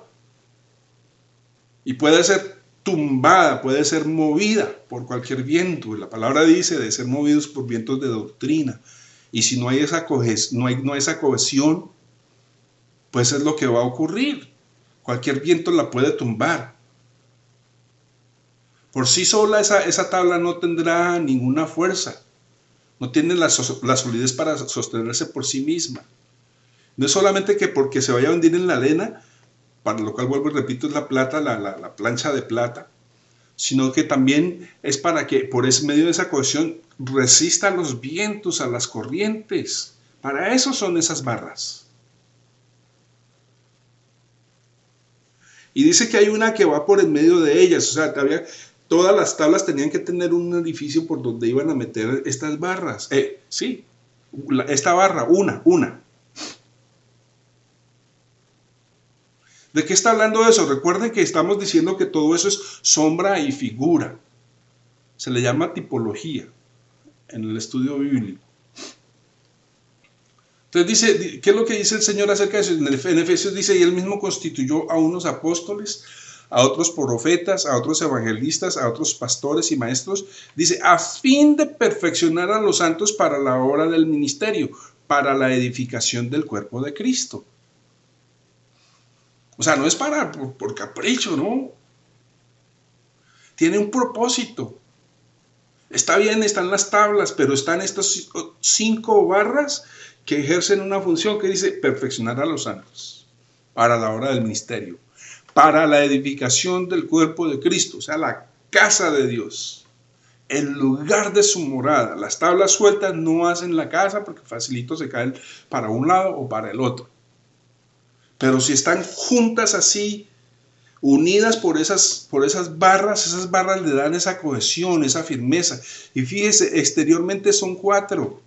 Y puede ser tumbada, puede ser movida por cualquier viento. La palabra dice de ser movidos por vientos de doctrina. Y si no hay esa cohesión, pues es lo que va a ocurrir. Cualquier viento la puede tumbar. Por sí sola esa tabla no tendrá ninguna fuerza. No tiene la solidez para sostenerse por sí misma. No es solamente que porque se vaya a hundir en la arena, para lo cual vuelvo y repito, es la plata, la plancha de plata, sino que también es para que por ese medio de esa cohesión resista a los vientos, a las corrientes. Para eso son esas barras. Y dice que hay una que va por en medio de ellas, o sea, todas las tablas tenían que tener un orificio por donde iban a meter estas barras. Sí, esta barra, una. ¿De qué está hablando eso? Recuerden que estamos diciendo que todo eso es sombra y figura. Se le llama tipología en el estudio bíblico. Entonces dice, ¿qué es lo que dice el Señor acerca de eso? En Efesios dice, y Él mismo constituyó a unos apóstoles, a otros profetas, a otros evangelistas, a otros pastores y maestros, dice, a fin de perfeccionar a los santos para la obra del ministerio, para la edificación del cuerpo de Cristo. O sea, no es por capricho, ¿no? Tiene un propósito. Está bien, están las tablas, pero están estas 5 barras que ejercen una función que dice perfeccionar a los santos para la obra del ministerio, para la edificación del cuerpo de Cristo, o sea, la casa de Dios, el lugar de su morada. Las tablas sueltas no hacen la casa porque facilito se caen para un lado o para el otro. Pero si están juntas así, unidas por esas barras le dan esa cohesión, esa firmeza. Y fíjese, exteriormente son 4.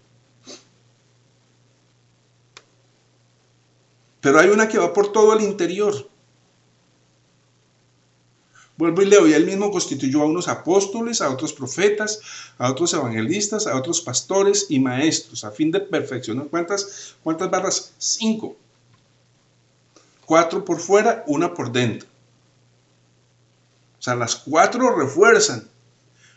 Pero hay una que va por todo el interior. Vuelvo y leo, y él mismo constituyó a unos apóstoles, a otros profetas, a otros evangelistas, a otros pastores y maestros, a fin de perfeccionar. ¿Cuántas barras? 5. 4 por fuera, 1 por dentro. O sea, las 4 refuerzan,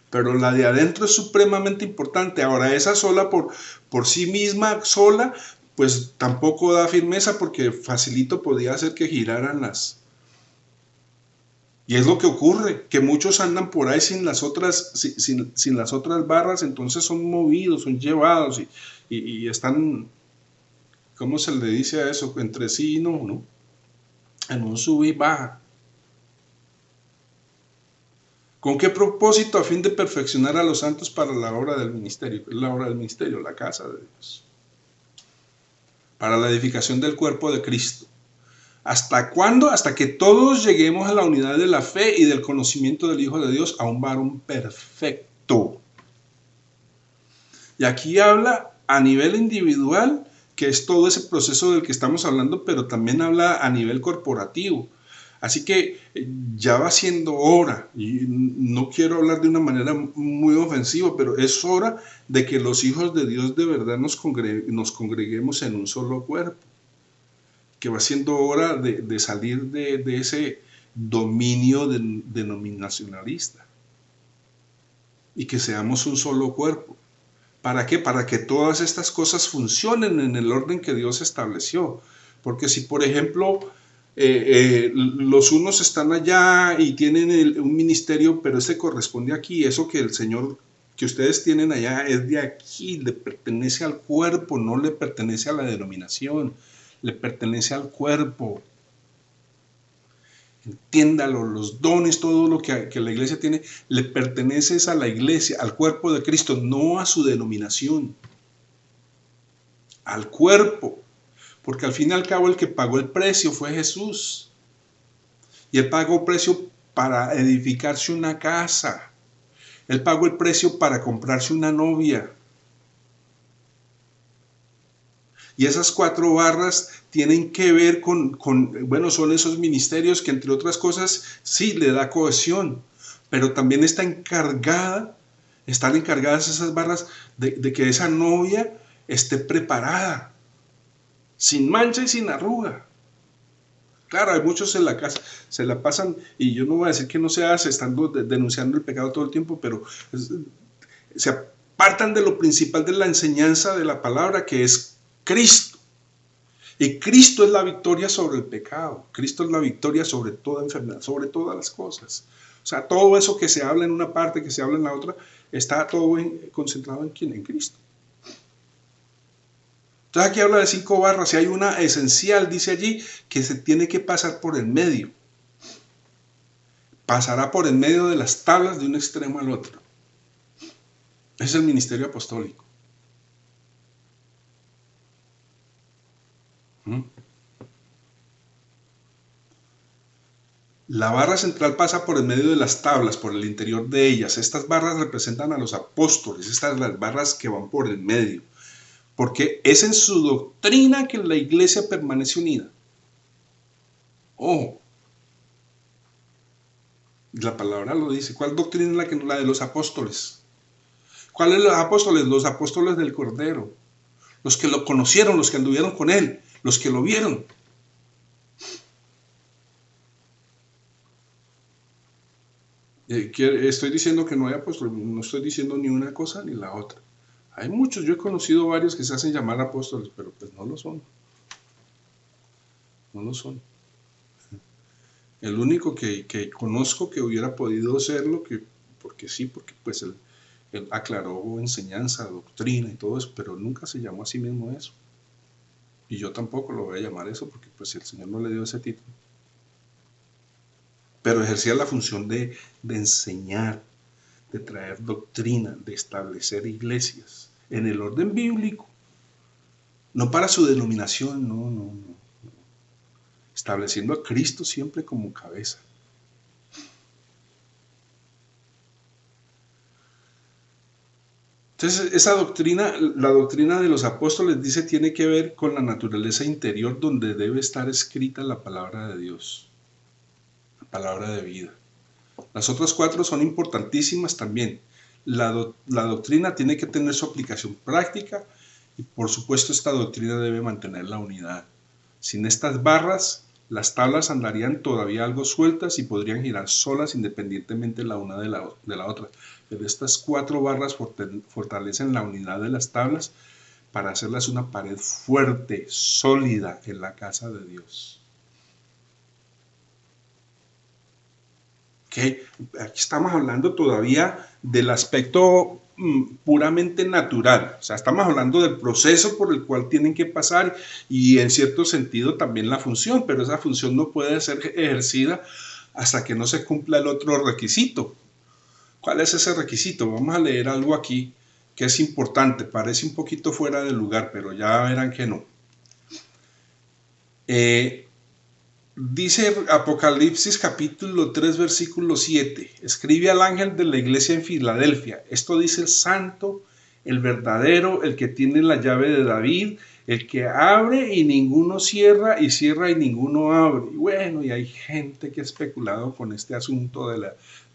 pero la de adentro es supremamente importante. Ahora, esa sola por sí misma, sola, pues tampoco da firmeza porque facilito podía hacer que giraran las. Y es lo que ocurre, que muchos andan por ahí sin las otras barras, entonces son movidos, son llevados y están, ¿cómo se le dice a eso? Entre sí y no, en un sub y baja. ¿Con qué propósito? A fin de perfeccionar a los santos para la obra del ministerio. La obra del ministerio, la casa de Dios. Para la edificación del cuerpo de Cristo. ¿Hasta cuándo? Hasta que todos lleguemos a la unidad de la fe y del conocimiento del Hijo de Dios, a un varón perfecto. Y aquí habla a nivel individual, que es todo ese proceso del que estamos hablando, pero también habla a nivel corporativo. Así que ya va siendo hora, y no quiero hablar de una manera muy ofensiva, pero es hora de que los hijos de Dios de verdad nos congreguemos en un solo cuerpo. Que va siendo hora de salir de ese dominio denominacionalista y que seamos un solo cuerpo. ¿Para qué? Para que todas estas cosas funcionen en el orden que Dios estableció. Porque si, por ejemplo, los unos están allá y tienen un ministerio, pero ese corresponde aquí, eso que el Señor, que ustedes tienen allá, es de aquí, le pertenece al cuerpo, no le pertenece a la denominación, le pertenece al cuerpo. Entiéndalo, los dones, todo lo que la iglesia tiene, le pertenece a la iglesia, al cuerpo de Cristo, no a su denominación, al cuerpo, porque al fin y al cabo el que pagó el precio fue Jesús, y Él pagó precio para edificarse una casa, Él pagó el precio para comprarse una novia. Y esas 4 barras tienen que ver bueno, son esos ministerios que entre otras cosas sí le da cohesión, pero también están encargadas esas barras de que esa novia esté preparada, sin mancha y sin arruga. Claro, hay muchos en la casa, se la pasan, y yo no voy a decir que no se hace, estando denunciando el pecado todo el tiempo, pero se apartan de lo principal de la enseñanza de la palabra, que es Cristo. Y Cristo es la victoria sobre el pecado. Cristo es la victoria sobre toda enfermedad, sobre todas las cosas. O sea, todo eso que se habla en una parte, que se habla en la otra, está todo concentrado en ¿quién? En Cristo. Entonces aquí habla de 5 barras y hay una esencial, dice allí, que se tiene que pasar por el medio. Pasará por el medio de las tablas de un extremo al otro. Es el ministerio apostólico. La barra central pasa por el medio de las tablas, por el interior de ellas. Estas barras representan a los apóstoles, estas las barras que van por el medio, porque es en su doctrina que la iglesia permanece unida. Ojo, la palabra lo dice. ¿Cuál doctrina es la de los apóstoles? ¿Cuáles los apóstoles? Los apóstoles del Cordero, los que lo conocieron, los que anduvieron con él, los que lo vieron. Estoy diciendo que no hay apóstoles, no estoy diciendo ni una cosa ni la otra. Hay muchos, yo he conocido varios que se hacen llamar apóstoles, pero pues no lo son. No lo son. El único que conozco que hubiera podido serlo, porque sí, porque pues él aclaró enseñanza, doctrina y todo eso, pero nunca se llamó a sí mismo eso. Y yo tampoco lo voy a llamar eso, porque pues el Señor no le dio ese título. Pero ejercía la función de enseñar, de traer doctrina, de establecer iglesias en el orden bíblico, no para su denominación, no. Estableciendo a Cristo siempre como cabeza. Entonces, esa doctrina, la doctrina de los apóstoles, dice, tiene que ver con la naturaleza interior donde debe estar escrita la palabra de Dios, la palabra de vida. Las otras cuatro son importantísimas también. La doctrina tiene que tener su aplicación práctica y, por supuesto, esta doctrina debe mantener la unidad. Sin estas barras, las tablas andarían todavía algo sueltas y podrían girar solas independientemente la una de la otra. Pero estas cuatro barras fortalecen la unidad de las tablas para hacerlas una pared fuerte, sólida en la casa de Dios. ¿Okay? Aquí estamos hablando todavía del aspecto puramente natural, o sea, estamos hablando del proceso por el cual tienen que pasar y en cierto sentido también la función, pero esa función no puede ser ejercida hasta que no se cumpla el otro requisito. ¿Cuál es ese requisito? Vamos a leer algo aquí que es importante, parece un poquito fuera de lugar, pero ya verán que no. Dice Apocalipsis capítulo 3 versículo 7, escribe al ángel de la iglesia en Filadelfia, esto dice el santo, el verdadero, el que tiene la llave de David, el que abre y ninguno cierra, y cierra y ninguno abre. Y bueno, y hay gente que ha especulado con este asunto de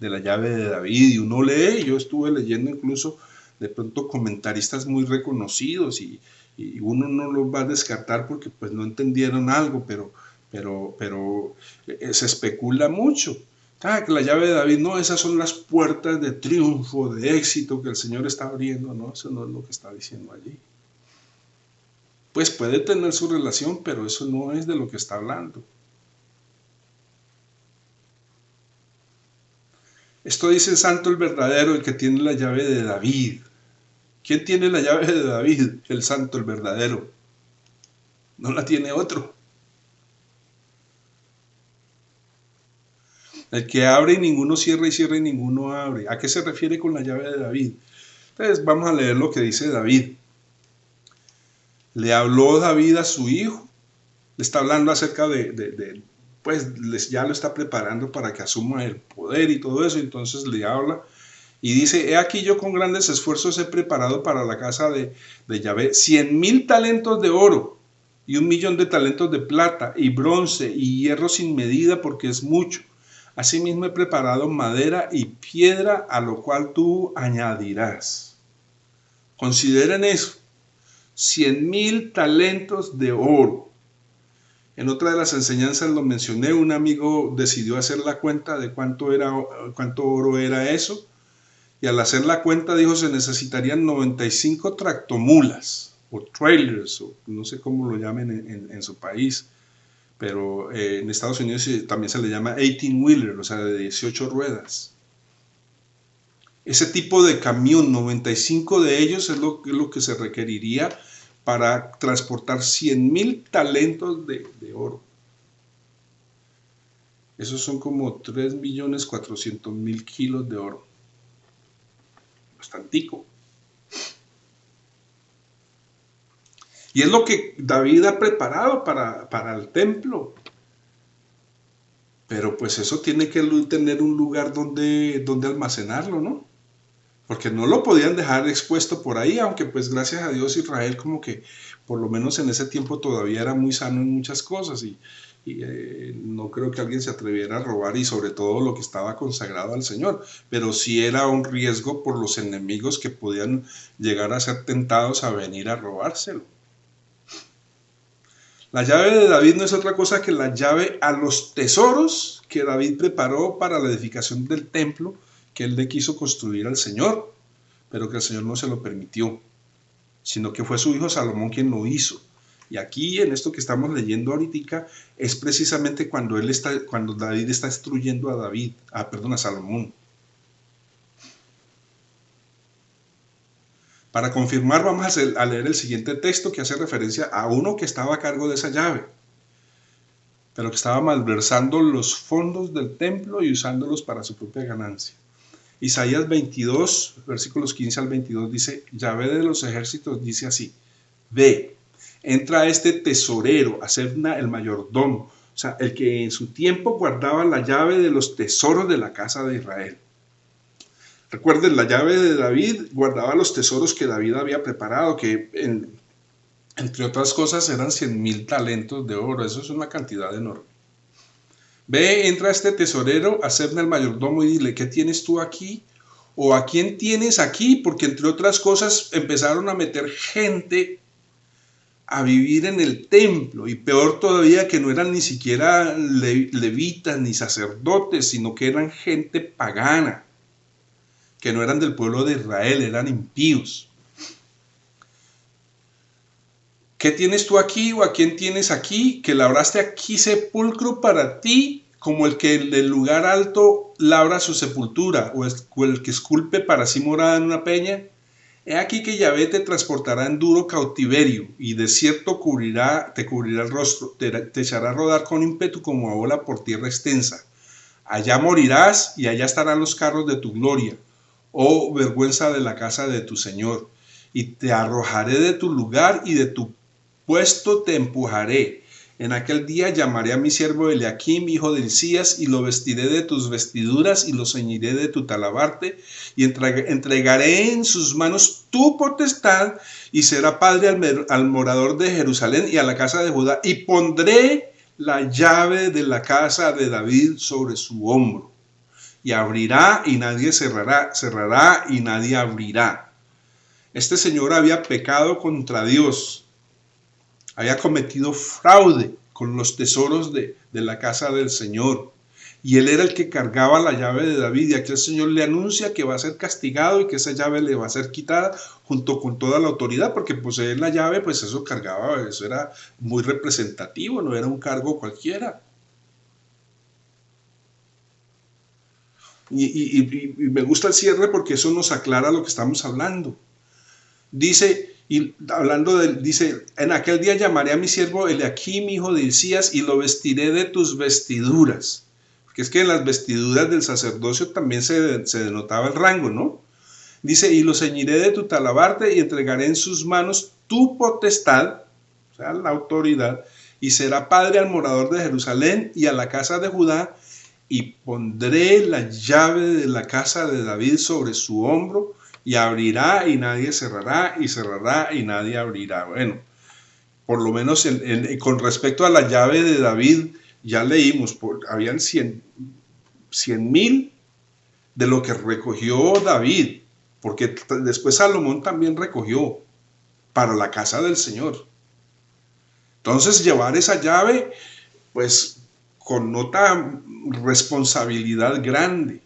la llave de David, y uno lee, yo estuve leyendo incluso de pronto comentaristas muy reconocidos, y uno no los va a descartar porque pues no entendieron algo, pero se especula mucho. Que la llave de David, no, esas son las puertas de triunfo, de éxito que el Señor está abriendo, no, eso no es lo que está diciendo allí. Pues puede tener su relación, pero eso no es de lo que está hablando. Esto dice el santo, el verdadero, el que tiene la llave de David. ¿Quién tiene la llave de David? El santo, el verdadero. No la tiene otro. El que abre y ninguno cierra y cierra y ninguno abre. ¿A qué se refiere con la llave de David? Entonces vamos a leer lo que dice David. Le habló David a su hijo. Le está hablando acerca pues ya lo está preparando para que asuma el poder y todo eso. Entonces le habla y dice, he aquí yo con grandes esfuerzos he preparado para la casa de Yahvé 100,000 talentos de oro y 1,000,000 de talentos de plata y bronce y hierro sin medida porque es mucho. Asimismo he preparado madera y piedra, a lo cual tú añadirás. Consideren eso, 100,000 talentos de oro. En otra de las enseñanzas lo mencioné, un amigo decidió hacer la cuenta de cuánto oro era eso, y al hacer la cuenta dijo se necesitarían 95 tractomulas, o trailers, o no sé cómo lo llamen en su país, pero en Estados Unidos también se le llama 18-wheeler, o sea, de 18 ruedas. Ese tipo de camión, 95 de ellos es lo que se requeriría para transportar 100,000 talentos de oro. Esos son como 3,400,000 kilos de oro. Bastantico. Y es lo que David ha preparado para el templo. Pero pues eso tiene que tener un lugar donde almacenarlo, ¿no? Porque no lo podían dejar expuesto por ahí, aunque pues gracias a Dios Israel como que por lo menos en ese tiempo todavía era muy sano en muchas cosas y no creo que alguien se atreviera a robar y sobre todo lo que estaba consagrado al Señor, pero sí era un riesgo por los enemigos que podían llegar a ser tentados a venir a robárselo. La llave de David no es otra cosa que la llave a los tesoros que David preparó para la edificación del templo que él le quiso construir al Señor, pero que el Señor no se lo permitió, sino que fue su hijo Salomón quien lo hizo. Y aquí en esto que estamos leyendo ahorita es precisamente cuando David está instruyendo a Salomón. Para confirmar vamos a leer el siguiente texto que hace referencia a uno que estaba a cargo de esa llave, pero que estaba malversando los fondos del templo y usándolos para su propia ganancia. Isaías 22, versículos 15 al 22 dice, Yahvé de los ejércitos dice así, ve, entra este tesorero, a Sebna el mayordomo, o sea, el que en su tiempo guardaba la llave de los tesoros de la casa de Israel. Recuerden, la llave de David guardaba los tesoros que David había preparado, que entre otras cosas eran 100,000 talentos de oro, eso es una cantidad enorme. Ve, entra este tesorero a Sebna el mayordomo y dile, ¿qué tienes tú aquí? ¿O a quién tienes aquí? Porque entre otras cosas empezaron a meter gente a vivir en el templo, y peor todavía que no eran ni siquiera levitas ni sacerdotes, sino que eran gente pagana, que no eran del pueblo de Israel, eran impíos. ¿Qué tienes tú aquí o a quién tienes aquí? Que labraste aquí sepulcro para ti, como el que del lugar alto labra su sepultura, o el que esculpe para sí morada en una peña. He aquí que Yahvé te transportará en duro cautiverio, y de cierto te cubrirá el rostro, te echará a rodar con ímpetu como a ola por tierra extensa. Allá morirás y allá estarán los carros de tu gloria, oh vergüenza de la casa de tu Señor. Y te arrojaré de tu lugar y de tu puesto te empujaré. En aquel día llamaré a mi siervo Eliakim, hijo de Hilcías, y lo vestiré de tus vestiduras y lo ceñiré de tu talabarte, y entregaré en sus manos tu potestad, y será padre al morador de Jerusalén y a la casa de Judá, y pondré la llave de la casa de David sobre su hombro, y abrirá y nadie cerrará, cerrará y nadie abrirá. Este señor había pecado contra Dios, había cometido fraude con los tesoros de la casa del Señor. Y él era el que cargaba la llave de David, y aquí el Señor le anuncia que va a ser castigado y que esa llave le va a ser quitada junto con toda la autoridad, porque poseer la llave, pues eso cargaba, eso era muy representativo, no era un cargo cualquiera. Y me gusta el cierre porque eso nos aclara lo que estamos hablando. Dice, y hablando dice, en aquel día llamaré a mi siervo Eliakim, hijo de Hilcías, y lo vestiré de tus vestiduras. Porque es que en las vestiduras del sacerdocio también se denotaba el rango, ¿no? Dice, y lo ceñiré de tu talabarte y entregaré en sus manos tu potestad, o sea, la autoridad, y será padre al morador de Jerusalén y a la casa de Judá, y pondré la llave de la casa de David sobre su hombro, y abrirá y nadie cerrará, y cerrará y nadie abrirá. Bueno, por lo menos con respecto a la llave de David, ya leímos, habían 100,000 de lo que recogió David, porque después Salomón también recogió para la casa del Señor. Entonces llevar esa llave, pues connota responsabilidad grande.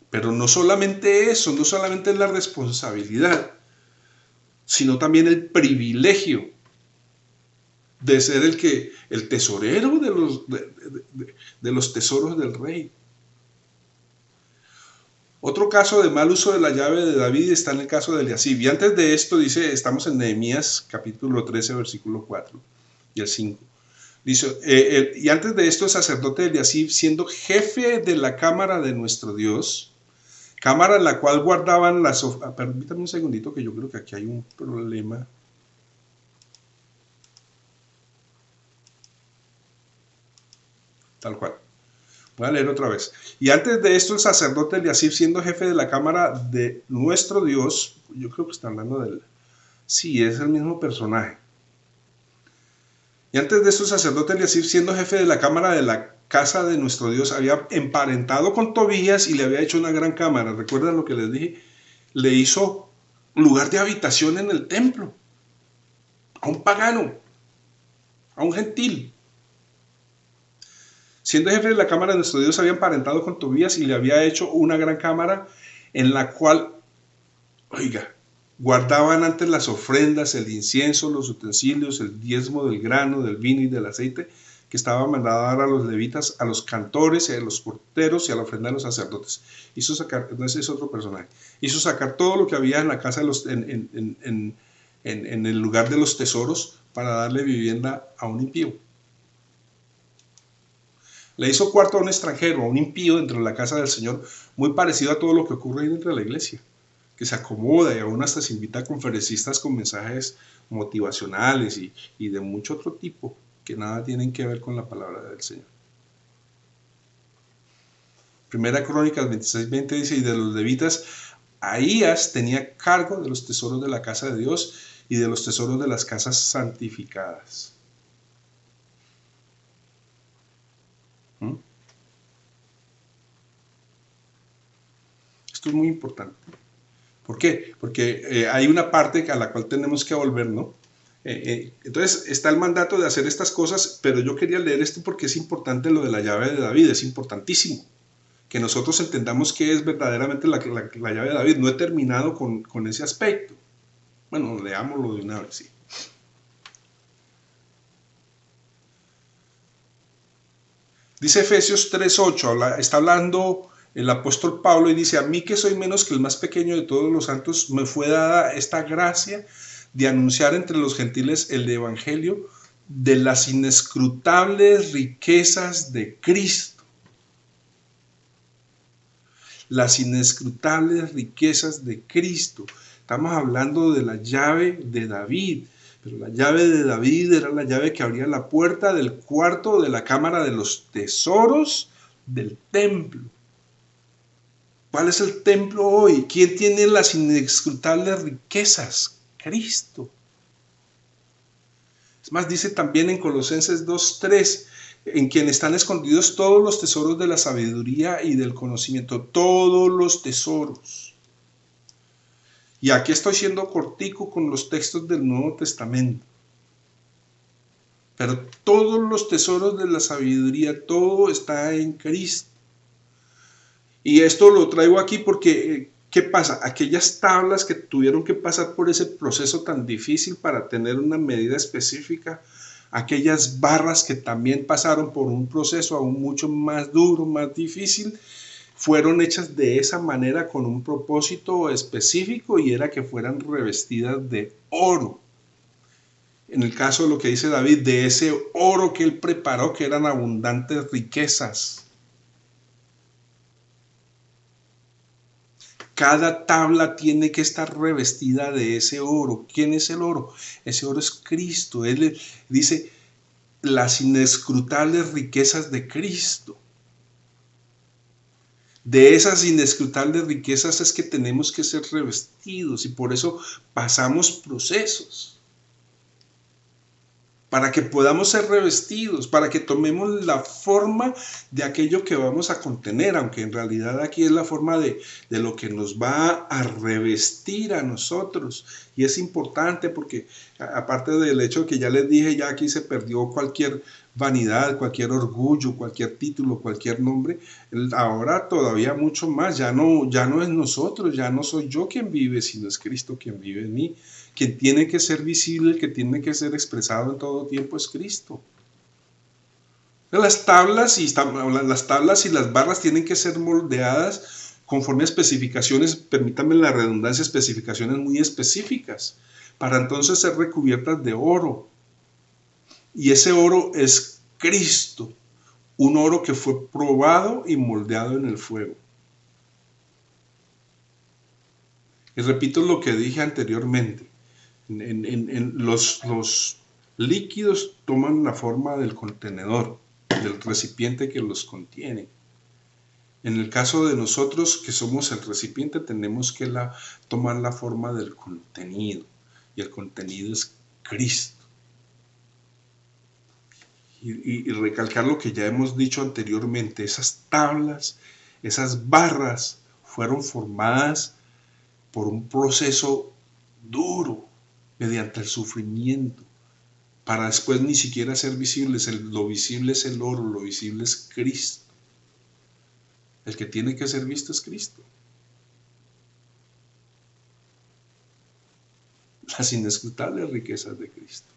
Pero no solamente eso, no solamente es la responsabilidad, sino también el privilegio de ser el tesorero de los tesoros del rey. Otro caso de mal uso de la llave de David está en el caso de Eliasib. Y antes de esto dice, estamos en Nehemías capítulo 13, versículo 4 y el 5. Dice, y antes de esto el sacerdote Eliasib, siendo jefe de la cámara de nuestro Dios, cámara en la cual guardaban las... Permítame un segundito que yo creo que aquí hay un problema. tal cual. Voy a leer otra vez. Y antes de esto, el sacerdote Eliasib, siendo jefe de la cámara de nuestro Dios, yo creo que está hablando del... Sí, es el mismo personaje. Y antes de esto, el sacerdote Eliasib, siendo jefe de la cámara de la casa de nuestro Dios, había emparentado con Tobías y le había hecho una gran cámara. ¿Recuerdan lo que les dije? Le hizo lugar de habitación en el templo. A un pagano, a un gentil. Siendo jefe de la cámara de nuestro Dios, había emparentado con Tobías y le había hecho una gran cámara en la cual, oiga, guardaban antes las ofrendas, el incienso, los utensilios, el diezmo del grano, del vino y del aceite, que estaba mandado a dar a los levitas, a los cantores, a los porteros y a la ofrenda de los sacerdotes. Hizo sacar, entonces es otro personaje, hizo sacar todo lo que había en la casa de los, en el lugar de los tesoros para darle vivienda a un impío. Le hizo cuarto a un extranjero, a un impío dentro de la casa del Señor, muy parecido a todo lo que ocurre dentro de la iglesia, que se acomoda y aún hasta se invita a conferencistas con mensajes motivacionales y de mucho otro tipo, que nada tienen que ver con la palabra del Señor. Primera Crónicas 26:20 dice, y de los levitas, Ahías tenía cargo de los tesoros de la casa de Dios y de los tesoros de las casas santificadas. Esto es muy importante. ¿Por qué? Porque hay una parte a la cual tenemos que volver, ¿no? Entonces está el mandato de hacer estas cosas, pero yo quería leer esto porque es importante lo de la llave de David, es importantísimo que nosotros entendamos qué es verdaderamente la llave de David. No he terminado con ese aspecto. Bueno, leámoslo de una vez, sí. Dice Efesios 3:8, está hablando el apóstol Pablo y dice, a mí que soy menos que el más pequeño de todos los santos, me fue dada esta gracia de anunciar entre los gentiles el evangelio de las inescrutables riquezas de Cristo. Las inescrutables riquezas de Cristo. Estamos hablando de la llave de David. Pero la llave de David era la llave que abría la puerta del cuarto de la cámara de los tesoros del templo. ¿Cuál es el templo hoy? ¿Quién tiene las inescrutables riquezas? Cristo. Es más, dice también en Colosenses 2:3, en quien están escondidos todos los tesoros de la sabiduría y del conocimiento, todos los tesoros. Y aquí estoy siendo cortico con los textos del Nuevo Testamento. Pero todos los tesoros de la sabiduría, todo está en Cristo. Y esto lo traigo aquí porque, ¿qué pasa? Aquellas tablas que tuvieron que pasar por ese proceso tan difícil para tener una medida específica, aquellas barras que también pasaron por un proceso aún mucho más duro, más difícil, fueron hechas de esa manera con un propósito específico y era que fueran revestidas de oro. En el caso de lo que dice David, de ese oro que él preparó, que eran abundantes riquezas. Cada tabla tiene que estar revestida de ese oro. ¿Quién es el oro? Ese oro es Cristo. Él dice las inescrutables riquezas de Cristo. De esas inescrutables riquezas es que tenemos que ser revestidos y por eso pasamos procesos. Para que podamos ser revestidos, para que tomemos la forma de aquello que vamos a contener, aunque en realidad aquí es la forma de lo que nos va a revestir a nosotros. Y es importante porque aparte del hecho que ya les dije, ya aquí se perdió cualquier vanidad, cualquier orgullo, cualquier título, cualquier nombre, ahora todavía mucho más, ya no es nosotros, ya no soy yo quien vive, sino es Cristo quien vive en mí. Quien tiene que ser visible, el que tiene que ser expresado en todo tiempo es Cristo. Las tablas y las barras tienen que ser moldeadas conforme a especificaciones, permítanme la redundancia, especificaciones muy específicas, para entonces ser recubiertas de oro. Y ese oro es Cristo, un oro que fue probado y moldeado en el fuego. Y repito lo que dije anteriormente. Los líquidos toman la forma del contenedor. del recipiente que los contiene. En el caso de nosotros que somos el recipiente, tenemos que tomar la forma del contenido, y el contenido es Cristo. Y recalcar lo que ya hemos dicho anteriormente, esas tablas, esas barras fueron formadas por un proceso duro, mediante el sufrimiento, para después ni siquiera ser visibles. Lo visible es el oro, lo visible es Cristo. El que tiene que ser visto es Cristo. Las inescrutables riquezas de Cristo.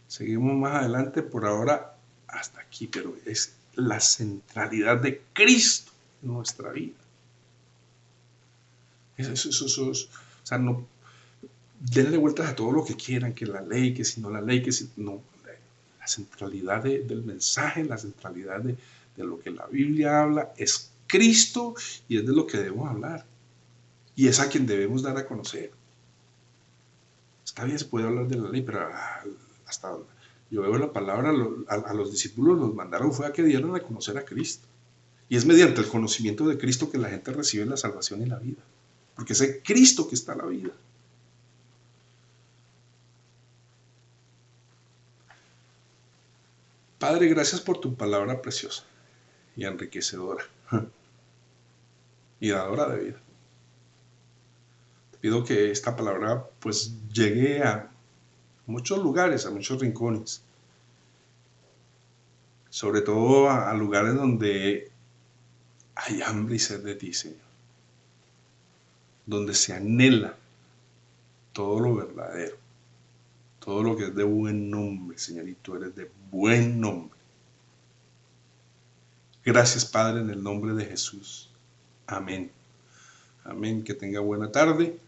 Seguimos más adelante, por ahora hasta aquí, pero es la centralidad de Cristo en nuestra vida. O sea, no denle vueltas a todo lo que quieran, que la ley, que si no la ley, que si no. La centralidad del mensaje, la centralidad de lo que la Biblia habla es Cristo, y es de lo que debemos hablar. Y es a quien debemos dar a conocer. Está bien, se puede hablar de la ley, pero hasta yo veo la palabra, a los discípulos los mandaron fue a que dieran a conocer a Cristo. Y es mediante el conocimiento de Cristo que la gente recibe la salvación y la vida. Porque es en Cristo que está la vida. Padre, gracias por tu palabra preciosa y enriquecedora y dadora de vida. Te pido que esta palabra pues llegue a muchos lugares, a muchos rincones, sobre todo a lugares donde hay hambre y sed de ti, Señor, donde se anhela todo lo verdadero, todo lo que es de buen nombre, Señor, y tú eres de buen nombre. Gracias, Padre, en el nombre de Jesús. Amén. Amén. Que tenga buena tarde.